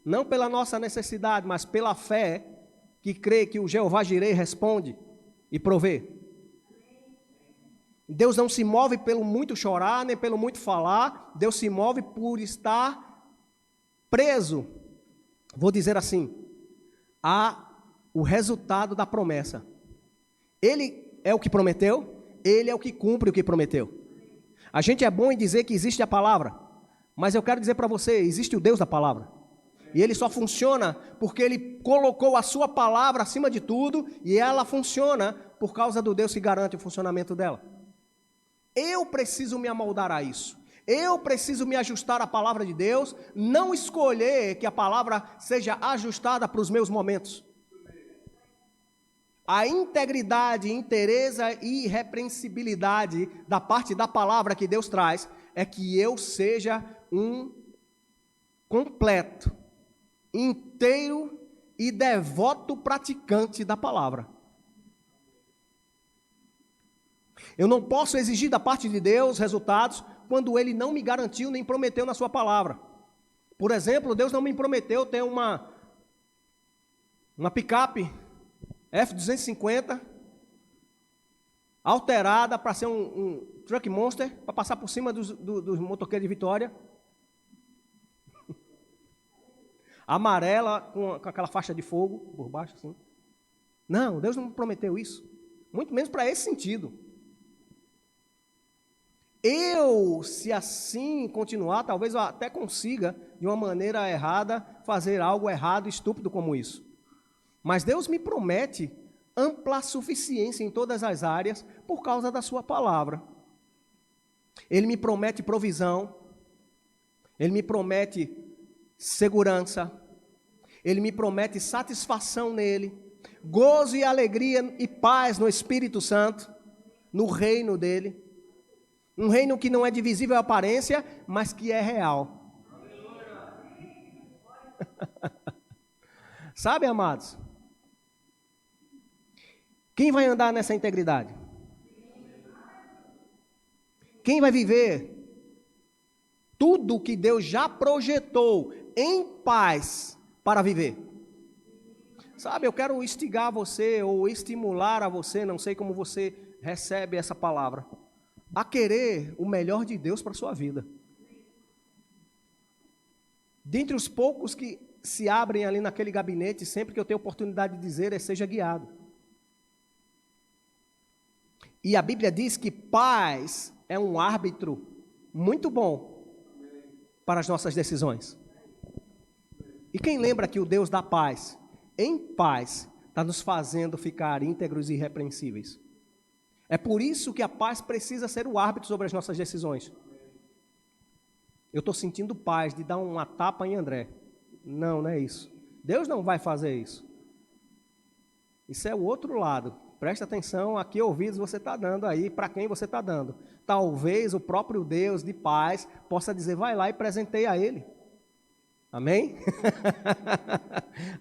não pela nossa necessidade, mas pela fé, que crê que o Jeová Jireh responde e provê. Deus não se move pelo muito chorar, nem pelo muito falar, Deus se move por estar preso, vou dizer assim, a o resultado da promessa. Ele é o que prometeu, ele é o que cumpre o que prometeu. A gente é bom em dizer que existe a palavra, mas eu quero dizer para você, existe o Deus da palavra. E ele só funciona porque ele colocou a sua palavra acima de tudo, e ela funciona por causa do Deus que garante o funcionamento dela. Eu preciso me amoldar a isso. Eu preciso me ajustar à palavra de Deus, não escolher que a palavra seja ajustada para os meus momentos. A integridade, inteireza e irrepreensibilidade da parte da palavra que Deus traz é que eu seja um completo, inteiro e devoto praticante da palavra. Eu não posso exigir da parte de Deus resultados quando Ele não me garantiu nem prometeu na sua palavra. Por exemplo, Deus não me prometeu ter uma picape F-250 alterada para ser um truck monster, para passar por cima dos motoqueiros de Vitória. Amarela, com aquela faixa de fogo por baixo, assim. Não, Deus não me prometeu isso. Muito menos para esse sentido. Eu, se assim continuar, talvez eu até consiga, de uma maneira errada, fazer algo errado, estúpido como isso. Mas Deus me promete ampla suficiência em todas as áreas por causa da sua palavra. Ele me promete provisão, Ele me promete segurança, Ele me promete satisfação nele, gozo e alegria e paz no Espírito Santo, no reino dele. Um reino que não é de visível aparência, mas que é real. Sabe, amados? Quem vai andar nessa integridade? Quem vai viver tudo que Deus já projetou em paz para viver. Sabe, eu quero instigar você ou estimular a você, não sei como você recebe essa palavra, a querer o melhor de Deus para a sua vida. Dentre os poucos que se abrem ali naquele gabinete, sempre que eu tenho oportunidade de dizer, seja guiado. E a Bíblia diz que paz é um árbitro muito bom para as nossas decisões. E quem lembra que o Deus da paz, em paz, está nos fazendo ficar íntegros e irrepreensíveis? É por isso que a paz precisa ser o árbitro sobre as nossas decisões. Eu estou sentindo paz de dar uma tapa em André. Não, não é isso. Deus não vai fazer isso. Isso é o outro lado. Presta atenção a que ouvidos você está dando aí, para quem você está dando. Talvez o próprio Deus de paz possa dizer, vai lá e presenteia a Ele. Amém?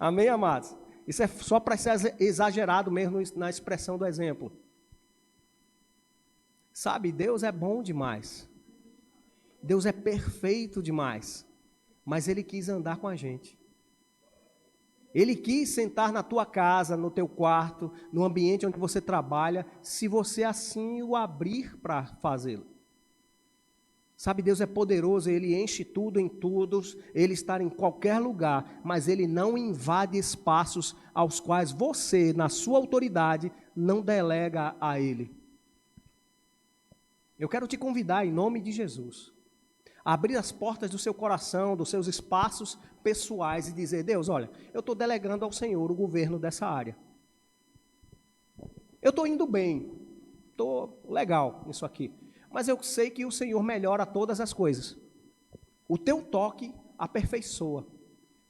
Amém, amados? Isso é só para ser exagerado mesmo na expressão do exemplo. Sabe, Deus é bom demais. Deus é perfeito demais. Mas Ele quis andar com a gente. Ele quis sentar na tua casa, no teu quarto, no ambiente onde você trabalha, se você assim o abrir para fazê-lo. Sabe, Deus é poderoso, Ele enche tudo em todos, Ele está em qualquer lugar, mas Ele não invade espaços aos quais você, na sua autoridade, não delega a Ele. Eu quero te convidar, em nome de Jesus, a abrir as portas do seu coração, dos seus espaços pessoais e dizer, Deus, olha, eu estou delegando ao Senhor o governo dessa área. Eu estou indo bem, estou legal nisso aqui, mas eu sei que o Senhor melhora todas as coisas. O teu toque aperfeiçoa.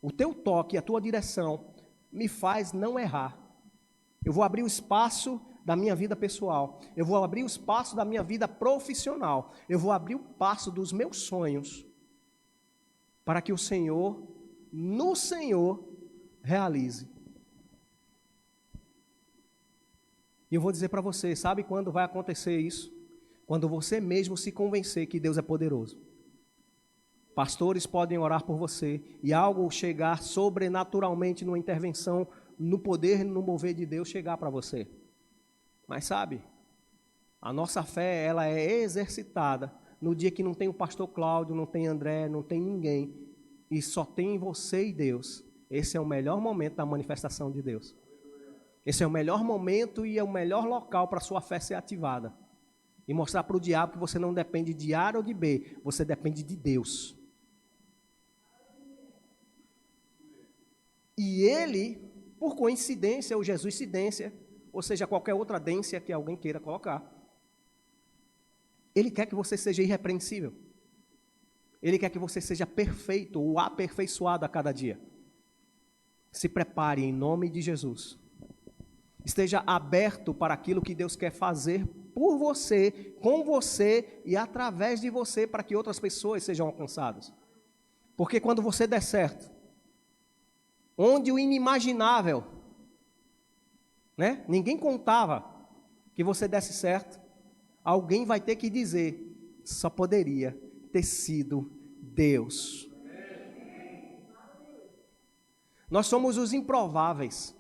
O teu toque, a tua direção, me faz não errar. Eu vou abrir o espaço da minha vida pessoal, eu vou abrir o espaço da minha vida profissional, eu vou abrir o passo dos meus sonhos, para que o Senhor, no Senhor, realize. E eu vou dizer para você, sabe quando vai acontecer isso? Quando você mesmo se convencer que Deus é poderoso. Pastores podem orar por você e algo chegar sobrenaturalmente numa intervenção, no poder e no mover de Deus chegar para você. Mas sabe, a nossa fé, ela é exercitada no dia que não tem o pastor Cláudio, não tem André, não tem ninguém, e só tem você e Deus. Esse é o melhor momento da manifestação de Deus. Esse é o melhor momento e é o melhor local para a sua fé ser ativada. E mostrar para o diabo que você não depende de A ou de B, você depende de Deus. E ele, por coincidência ou jesuicidência, ou seja, qualquer outra dência que alguém queira colocar, Ele quer que você seja irrepreensível. Ele quer que você seja perfeito ou aperfeiçoado a cada dia. Se prepare em nome de Jesus. Esteja aberto para aquilo que Deus quer fazer por você, com você e através de você, para que outras pessoas sejam alcançadas. Porque quando você der certo, onde o inimaginável, né? Ninguém contava que você desse certo, alguém vai ter que dizer, só poderia ter sido Deus. Nós somos os improváveis.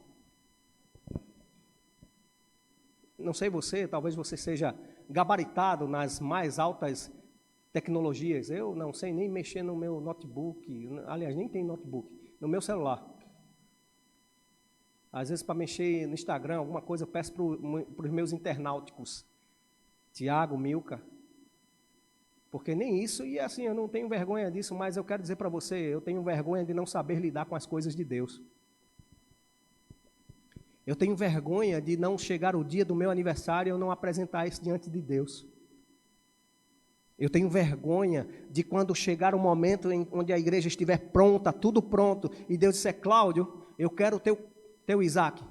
Não sei você, talvez você seja gabaritado nas mais altas tecnologias. Eu não sei nem mexer no meu notebook, aliás, nem tem notebook, no meu celular. Às vezes, para mexer no Instagram, alguma coisa, eu peço para os meus internauticos, Tiago, Milka, porque nem isso, e assim, eu não tenho vergonha disso, mas eu quero dizer para você, eu tenho vergonha de não saber lidar com as coisas de Deus. Eu tenho vergonha de não chegar o dia do meu aniversário e eu não apresentar isso diante de Deus. Eu tenho vergonha de quando chegar o momento onde a igreja estiver pronta, tudo pronto, e Deus disser, Cláudio, eu quero o teu Isaac.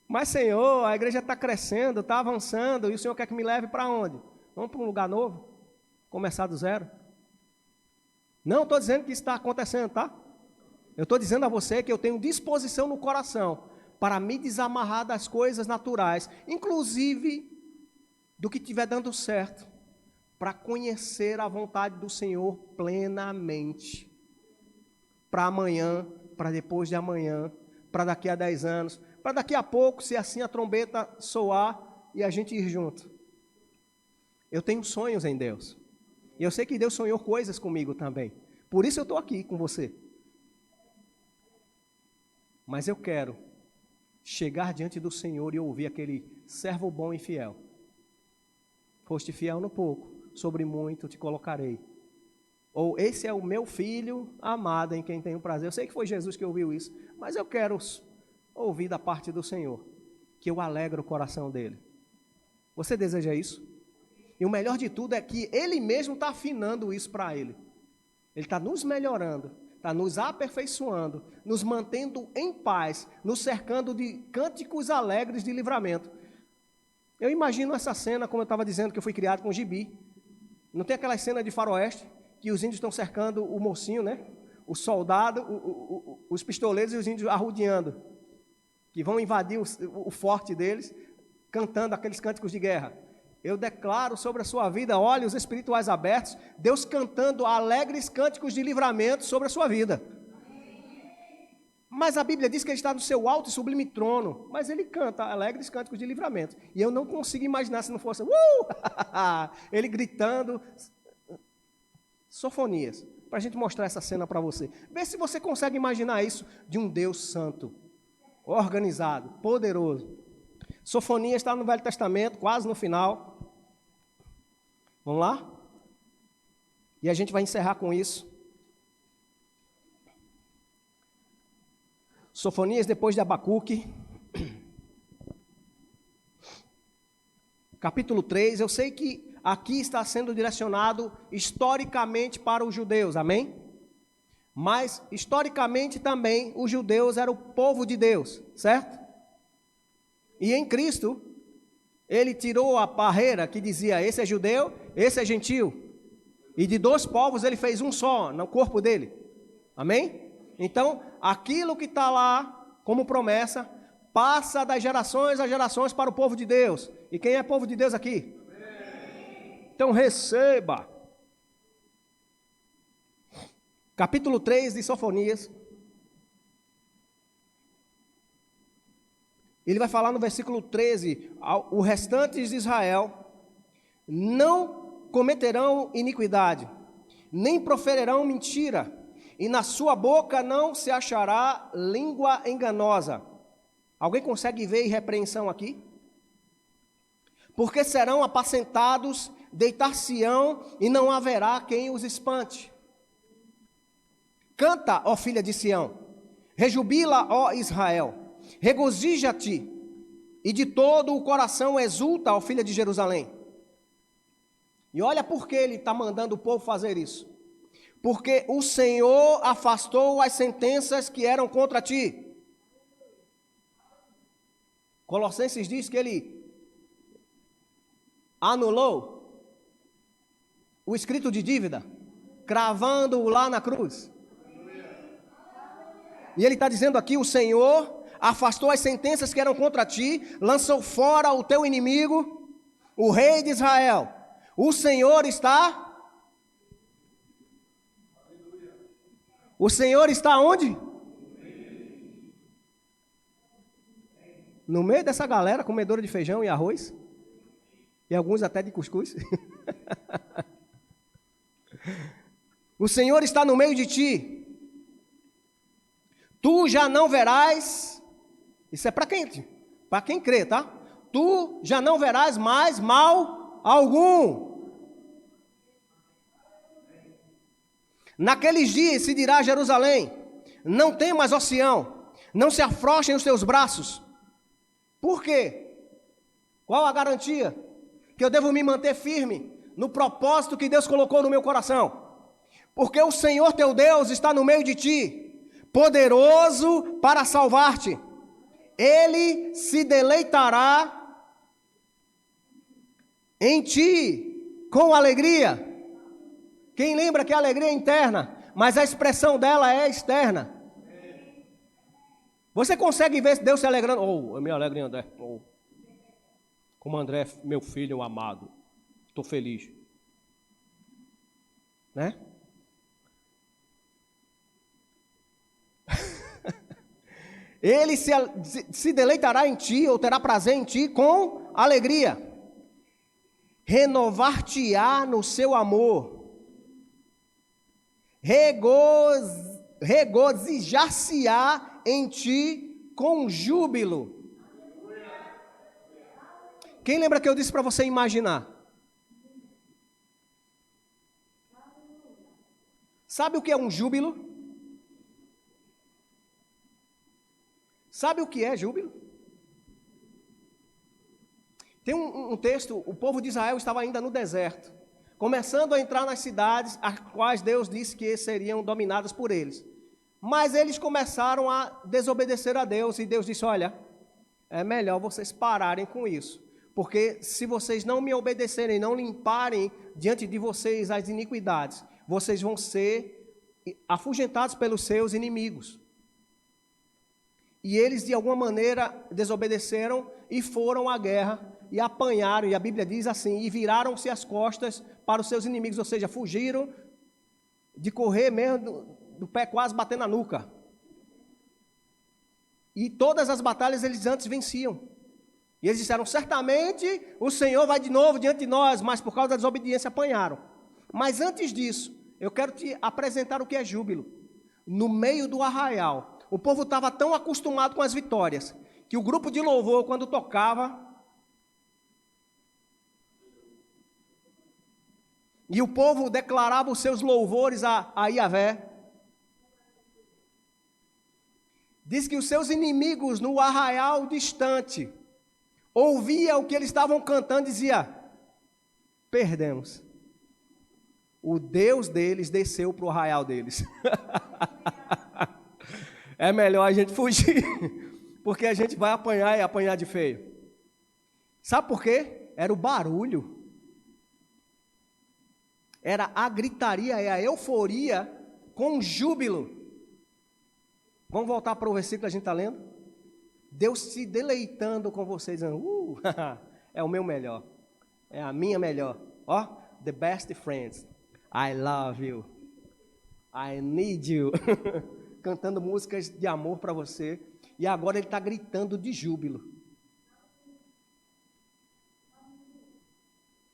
Mas, Senhor, a igreja está crescendo, está avançando, e o Senhor quer que me leve para onde? Vamos para um lugar novo? Começar do zero? Não estou dizendo que isso está acontecendo, tá? Eu estou dizendo a você que eu tenho disposição no coração para me desamarrar das coisas naturais, inclusive do que estiver dando certo, para conhecer a vontade do Senhor plenamente. Para amanhã, para depois de amanhã, para daqui a 10 anos, para daqui a pouco, se assim a trombeta soar e a gente ir junto. Eu tenho sonhos em Deus. E eu sei que Deus sonhou coisas comigo também. Por isso eu estou aqui com você. Mas eu quero chegar diante do Senhor e ouvir aquele servo bom e fiel. Foste fiel no pouco, sobre muito te colocarei. Ou esse é o meu filho amado em quem tenho prazer. Eu sei que foi Jesus que ouviu isso, mas eu quero ouvir da parte do Senhor, que eu alegro o coração dele. Você deseja isso? E o melhor de tudo é que Ele mesmo está afinando isso para Ele. Ele está nos melhorando, está nos aperfeiçoando, nos mantendo em paz, nos cercando de cânticos alegres de livramento. Eu imagino essa cena, como eu estava dizendo, que eu fui criado com gibi. Não tem aquela cena de faroeste, que os índios estão cercando o mocinho, né? O soldado, os pistoleiros e os índios arrodeando, que vão invadir o forte deles, cantando aqueles cânticos de guerra. Eu declaro sobre a sua vida olhos espirituais abertos, Deus cantando alegres cânticos de livramento sobre a sua vida. Mas a Bíblia diz que Ele está no seu alto e sublime trono, mas Ele canta alegres cânticos de livramento. E eu não consigo imaginar se não fosse Ele gritando. Sofonias, para a gente mostrar essa cena para você. Vê se você consegue imaginar isso de um Deus santo, organizado, poderoso. Sofonias está no Velho Testamento, quase no final. Vamos lá? E a gente vai encerrar com isso. Sofonias, depois de Abacuque. Capítulo 3, eu sei que aqui está sendo direcionado historicamente para os judeus, amém? Mas, historicamente também, os judeus eram o povo de Deus, certo? E em Cristo, Ele tirou a barreira que dizia, esse é judeu, esse é gentil. E de dois povos Ele fez um só, no corpo dele, amém? Então, aquilo que está lá, como promessa, passa das gerações a gerações para o povo de Deus. E quem é povo de Deus aqui? Então receba. Capítulo 3 de Sofonias. Ele vai falar no versículo 13, o restante de Israel não cometerão iniquidade, nem proferirão mentira, e na sua boca não se achará língua enganosa. Alguém consegue ver irrepreensão aqui? Porque serão apacentados, deitar-se-ão, e não haverá quem os espante. Canta, ó filha de Sião, rejubila, ó Israel, regozija-te, e de todo o coração exulta, ó filha de Jerusalém. E olha por que ele está mandando o povo fazer isso. Porque o Senhor afastou as sentenças que eram contra ti. Colossenses diz que ele anulou o escrito de dívida, cravando-o lá na cruz. E ele está dizendo aqui, o Senhor afastou as sentenças que eram contra ti, lançou fora o teu inimigo, o rei de Israel. O Senhor está... O Senhor está onde? No meio dessa galera comedora de feijão e arroz. E alguns até de cuscuz. O Senhor está no meio de ti. Tu já não verás, isso é para quem? Para quem crê, tá? Tu já não verás mais mal algum. Naqueles dias se dirá a Jerusalém, não temas, ó Sião, não se afrouxem os teus braços. Por quê? Qual a garantia? Que eu devo me manter firme no propósito que Deus colocou no meu coração. Porque o Senhor teu Deus está no meio de ti, poderoso para salvar-te. Ele se deleitará em ti com alegria. Quem lembra que a alegria é interna, mas a expressão dela é externa. Você consegue ver Deus se alegrando? Oh, eu me alegro em André. Oh. Como André, meu filho amado, estou feliz. Né? Ele se deleitará em ti, ou terá prazer em ti com alegria. Renovar-te-á no seu amor. Regozijar-se-á em ti com júbilo. Quem lembra que eu disse para você imaginar? Sabe o que é um júbilo? Sabe o que é júbilo? Tem um texto, o povo de Israel estava ainda no deserto, começando a entrar nas cidades, as quais Deus disse que seriam dominadas por eles. Mas eles começaram a desobedecer a Deus, e Deus disse, olha, é melhor vocês pararem com isso, porque se vocês não me obedecerem, não limparem diante de vocês as iniquidades, vocês vão ser afugentados pelos seus inimigos. E eles, de alguma maneira, desobedeceram e foram à guerra e apanharam, e a Bíblia diz assim, e viraram-se as costas para os seus inimigos, ou seja, fugiram de correr mesmo do pé quase batendo na nuca. E todas as batalhas eles antes venciam. E eles disseram, certamente o Senhor vai de novo diante de nós, mas por causa da desobediência apanharam. Mas antes disso, eu quero te apresentar o que é júbilo. No meio do arraial, o povo estava tão acostumado com as vitórias, que o grupo de louvor, quando tocava, e o povo declarava os seus louvores a Yahvé, diz que os seus inimigos no arraial distante, ouvia o que eles estavam cantando e dizia, perdemos. O Deus deles desceu para o arraial deles. É melhor a gente fugir, porque a gente vai apanhar e apanhar de feio. Sabe por quê? Era o barulho. Era a gritaria, é a euforia com júbilo. Vamos voltar para o versículo que a gente está lendo? Deus se deleitando com vocês, dizendo, é o meu melhor, é a minha melhor. Ó, the best friends, I love you, I need you. Cantando músicas de amor para você, e agora ele está gritando de júbilo.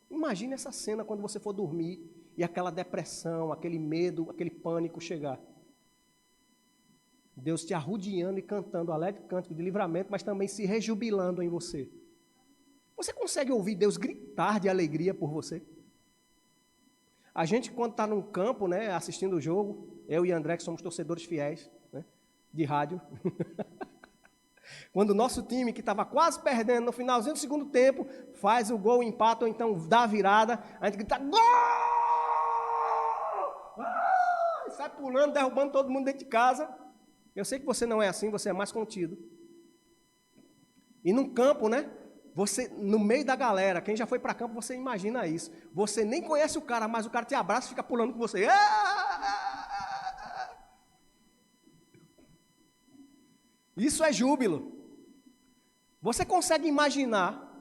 Imagine essa cena quando você for dormir, e aquela depressão, aquele medo, aquele pânico chegar. Deus te arrodeando e cantando alegre cântico de livramento, mas também se rejubilando em você. Você consegue ouvir Deus gritar de alegria por você? A gente, quando está num campo, né, assistindo o jogo, eu e André, que somos torcedores fiéis, né, de rádio, quando o nosso time, que estava quase perdendo no finalzinho do segundo tempo, faz o gol, empata, ou então dá a virada, a gente grita, gol! Ah! Sai pulando, derrubando todo mundo dentro de casa. Eu sei que você não é assim, você é mais contido. E num campo, né? Você, no meio da galera, quem já foi para campo, você imagina isso. Você nem conhece o cara, mas o cara te abraça e fica pulando com você. Isso é júbilo. Você consegue imaginar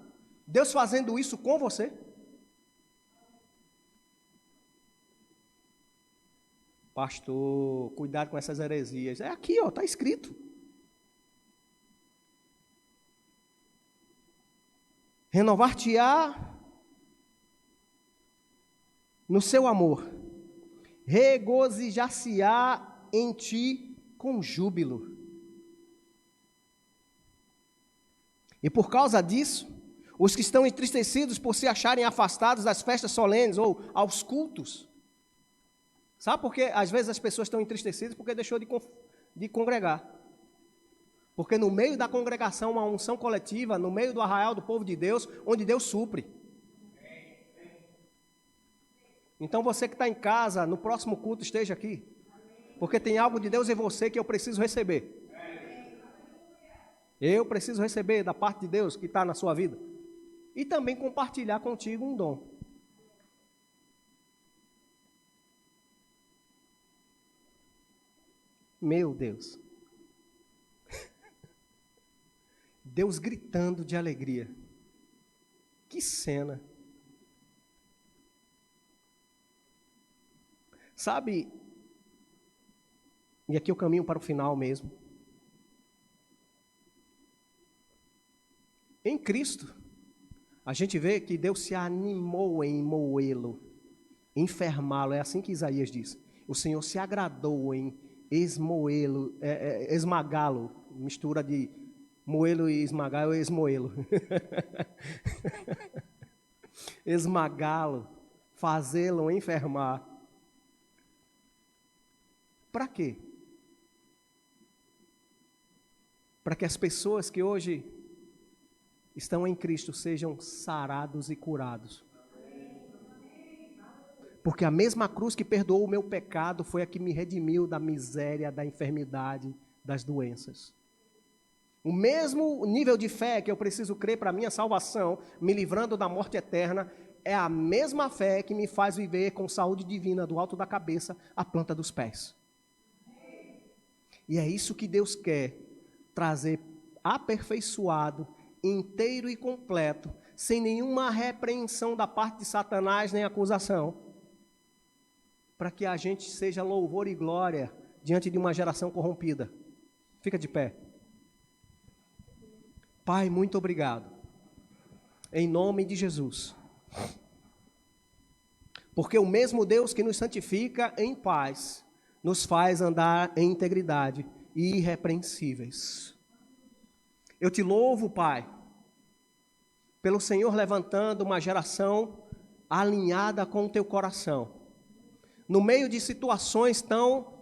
Deus fazendo isso com você? Pastor, cuidado com essas heresias. É aqui, ó, está escrito. Renovar-te-á no seu amor, regozijar-se-á em ti com júbilo. E por causa disso, os que estão entristecidos por se acharem afastados das festas solenes ou aos cultos. Sabe por que às vezes as pessoas estão entristecidas? Porque deixou de congregar. Porque no meio da congregação, uma unção coletiva, no meio do arraial do povo de Deus, onde Deus supre. Então você que está em casa, no próximo culto esteja aqui. Porque tem algo de Deus em você que eu preciso receber. Eu preciso receber da parte de Deus que está na sua vida. E também compartilhar contigo um dom. Meu Deus. Deus gritando de alegria. Que cena. Sabe, e aqui eu caminho para o final mesmo. Em Cristo, a gente vê que Deus se animou em moê-lo, enfermá-lo. É assim que Isaías diz. O Senhor se agradou em esmoê-lo, esmagá-lo. Mistura de moê-lo e esmagar, é esmoê-lo. Esmagá-lo, fazê-lo enfermar. Para quê? Para que as pessoas que hoje estão em Cristo sejam sarados e curados. Porque a mesma cruz que perdoou o meu pecado foi a que me redimiu da miséria, da enfermidade, das doenças. O mesmo nível de fé que eu preciso crer para a minha salvação, me livrando da morte eterna, é a mesma fé que me faz viver com saúde divina do alto da cabeça à planta dos pés. E é isso que Deus quer trazer aperfeiçoado, inteiro e completo, sem nenhuma repreensão da parte de Satanás nem acusação, para que a gente seja louvor e glória diante de uma geração corrompida. Fica de pé. Pai, muito obrigado. Em nome de Jesus. Porque o mesmo Deus que nos santifica em paz, nos faz andar em integridade e irrepreensíveis. Eu te louvo, Pai, pelo Senhor levantando uma geração alinhada com o teu coração. No meio de situações tão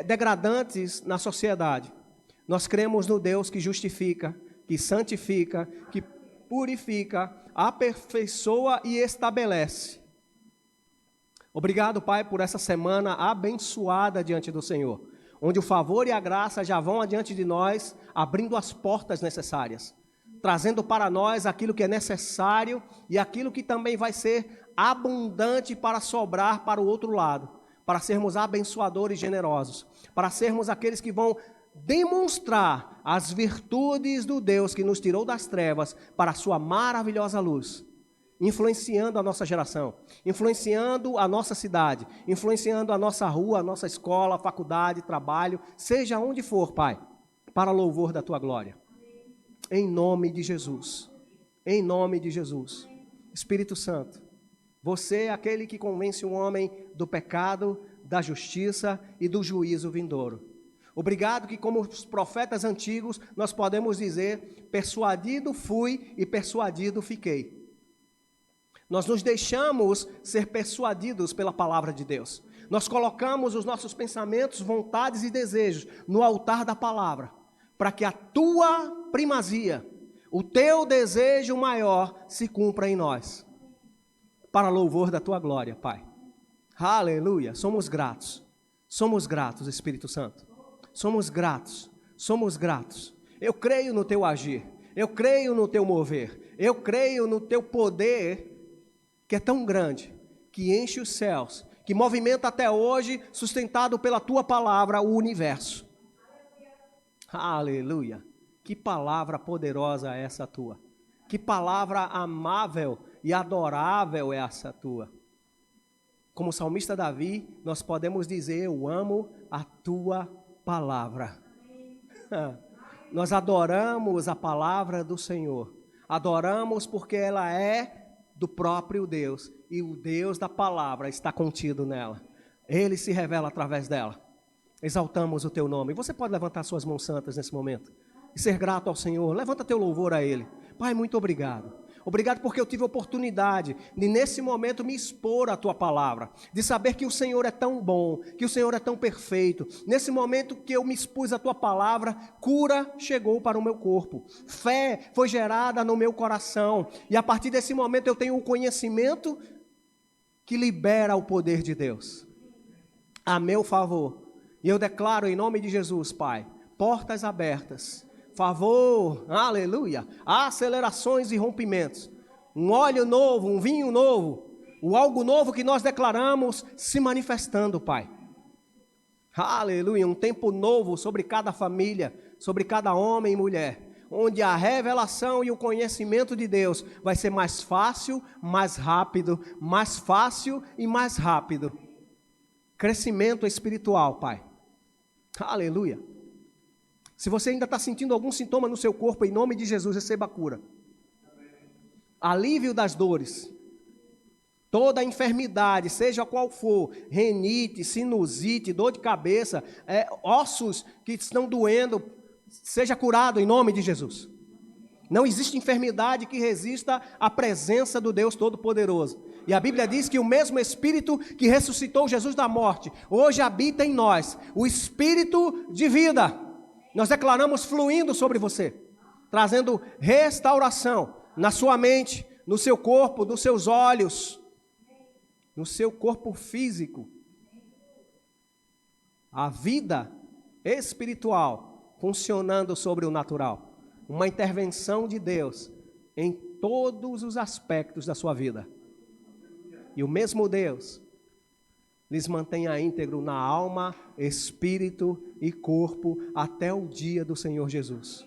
degradantes na sociedade, nós cremos no Deus que justifica, que santifica, que purifica, aperfeiçoa e estabelece. Obrigado, Pai, por essa semana abençoada diante do Senhor, onde o favor e a graça já vão adiante de nós, abrindo as portas necessárias, trazendo para nós aquilo que é necessário e aquilo que também vai ser abundante para sobrar para o outro lado, para sermos abençoadores generosos, para sermos aqueles que vão demonstrar as virtudes do Deus que nos tirou das trevas para a sua maravilhosa luz, influenciando a nossa geração, influenciando a nossa cidade, influenciando a nossa rua, a nossa escola, faculdade, trabalho, seja onde for, Pai, para louvor da Tua glória. Em nome de Jesus. Em nome de Jesus. Espírito Santo, você é aquele que convence o homem do pecado, da justiça e do juízo vindouro. Obrigado que, como os profetas antigos, nós podemos dizer: persuadido fui e persuadido fiquei. Nós nos deixamos ser persuadidos pela palavra de Deus. Nós colocamos os nossos pensamentos, vontades e desejos no altar da palavra, para que a tua primazia, o teu desejo maior se cumpra em nós, para louvor da tua glória, Pai. Aleluia, somos gratos, Espírito Santo, somos gratos. Eu creio no teu agir, eu creio no teu mover, eu creio no teu poder, que é tão grande, que enche os céus, que movimenta até hoje, sustentado pela tua palavra, o universo. Aleluia, que palavra poderosa é essa tua, que palavra amável e adorável é essa tua. Como o salmista Davi, nós podemos dizer: eu amo a tua palavra. Nós adoramos a palavra do Senhor, adoramos porque ela é do próprio Deus, e o Deus da palavra está contido nela, Ele se revela através dela. Exaltamos o teu nome. Você pode levantar suas mãos santas nesse momento e ser grato ao Senhor. Levanta teu louvor a Ele. Pai, muito obrigado. Obrigado porque eu tive a oportunidade de, nesse momento, me expor à Tua palavra, de saber que o Senhor é tão bom, que o Senhor é tão perfeito. Nesse momento que eu me expus à Tua palavra, cura chegou para o meu corpo, fé foi gerada no meu coração, e a partir desse momento eu tenho um conhecimento que libera o poder de Deus a meu favor. E eu declaro em nome de Jesus, Pai, portas abertas, favor, aleluia, acelerações e rompimentos, um óleo novo, um vinho novo, o algo novo que nós declaramos se manifestando, Pai. Aleluia, um tempo novo sobre cada família, sobre cada homem e mulher, onde a revelação e o conhecimento de Deus vai ser mais fácil, mais rápido, mais fácil e mais rápido. Crescimento espiritual, Pai. Aleluia. Se você ainda está sentindo algum sintoma no seu corpo, em nome de Jesus, receba a cura. Alívio das dores. Toda enfermidade, seja qual for, renite, sinusite, dor de cabeça, ossos que estão doendo, seja curado em nome de Jesus. Não existe enfermidade que resista à presença do Deus Todo-Poderoso. E a Bíblia diz que o mesmo Espírito que ressuscitou Jesus da morte, hoje habita em nós, o Espírito de vida. Nós declaramos fluindo sobre você, trazendo restauração na sua mente, no seu corpo, nos seus olhos, no seu corpo físico. A vida espiritual funcionando sobre o natural. Uma intervenção de Deus em todos os aspectos da sua vida. E o mesmo Deus lhes mantenha íntegro na alma, espírito e corpo até o dia do Senhor Jesus.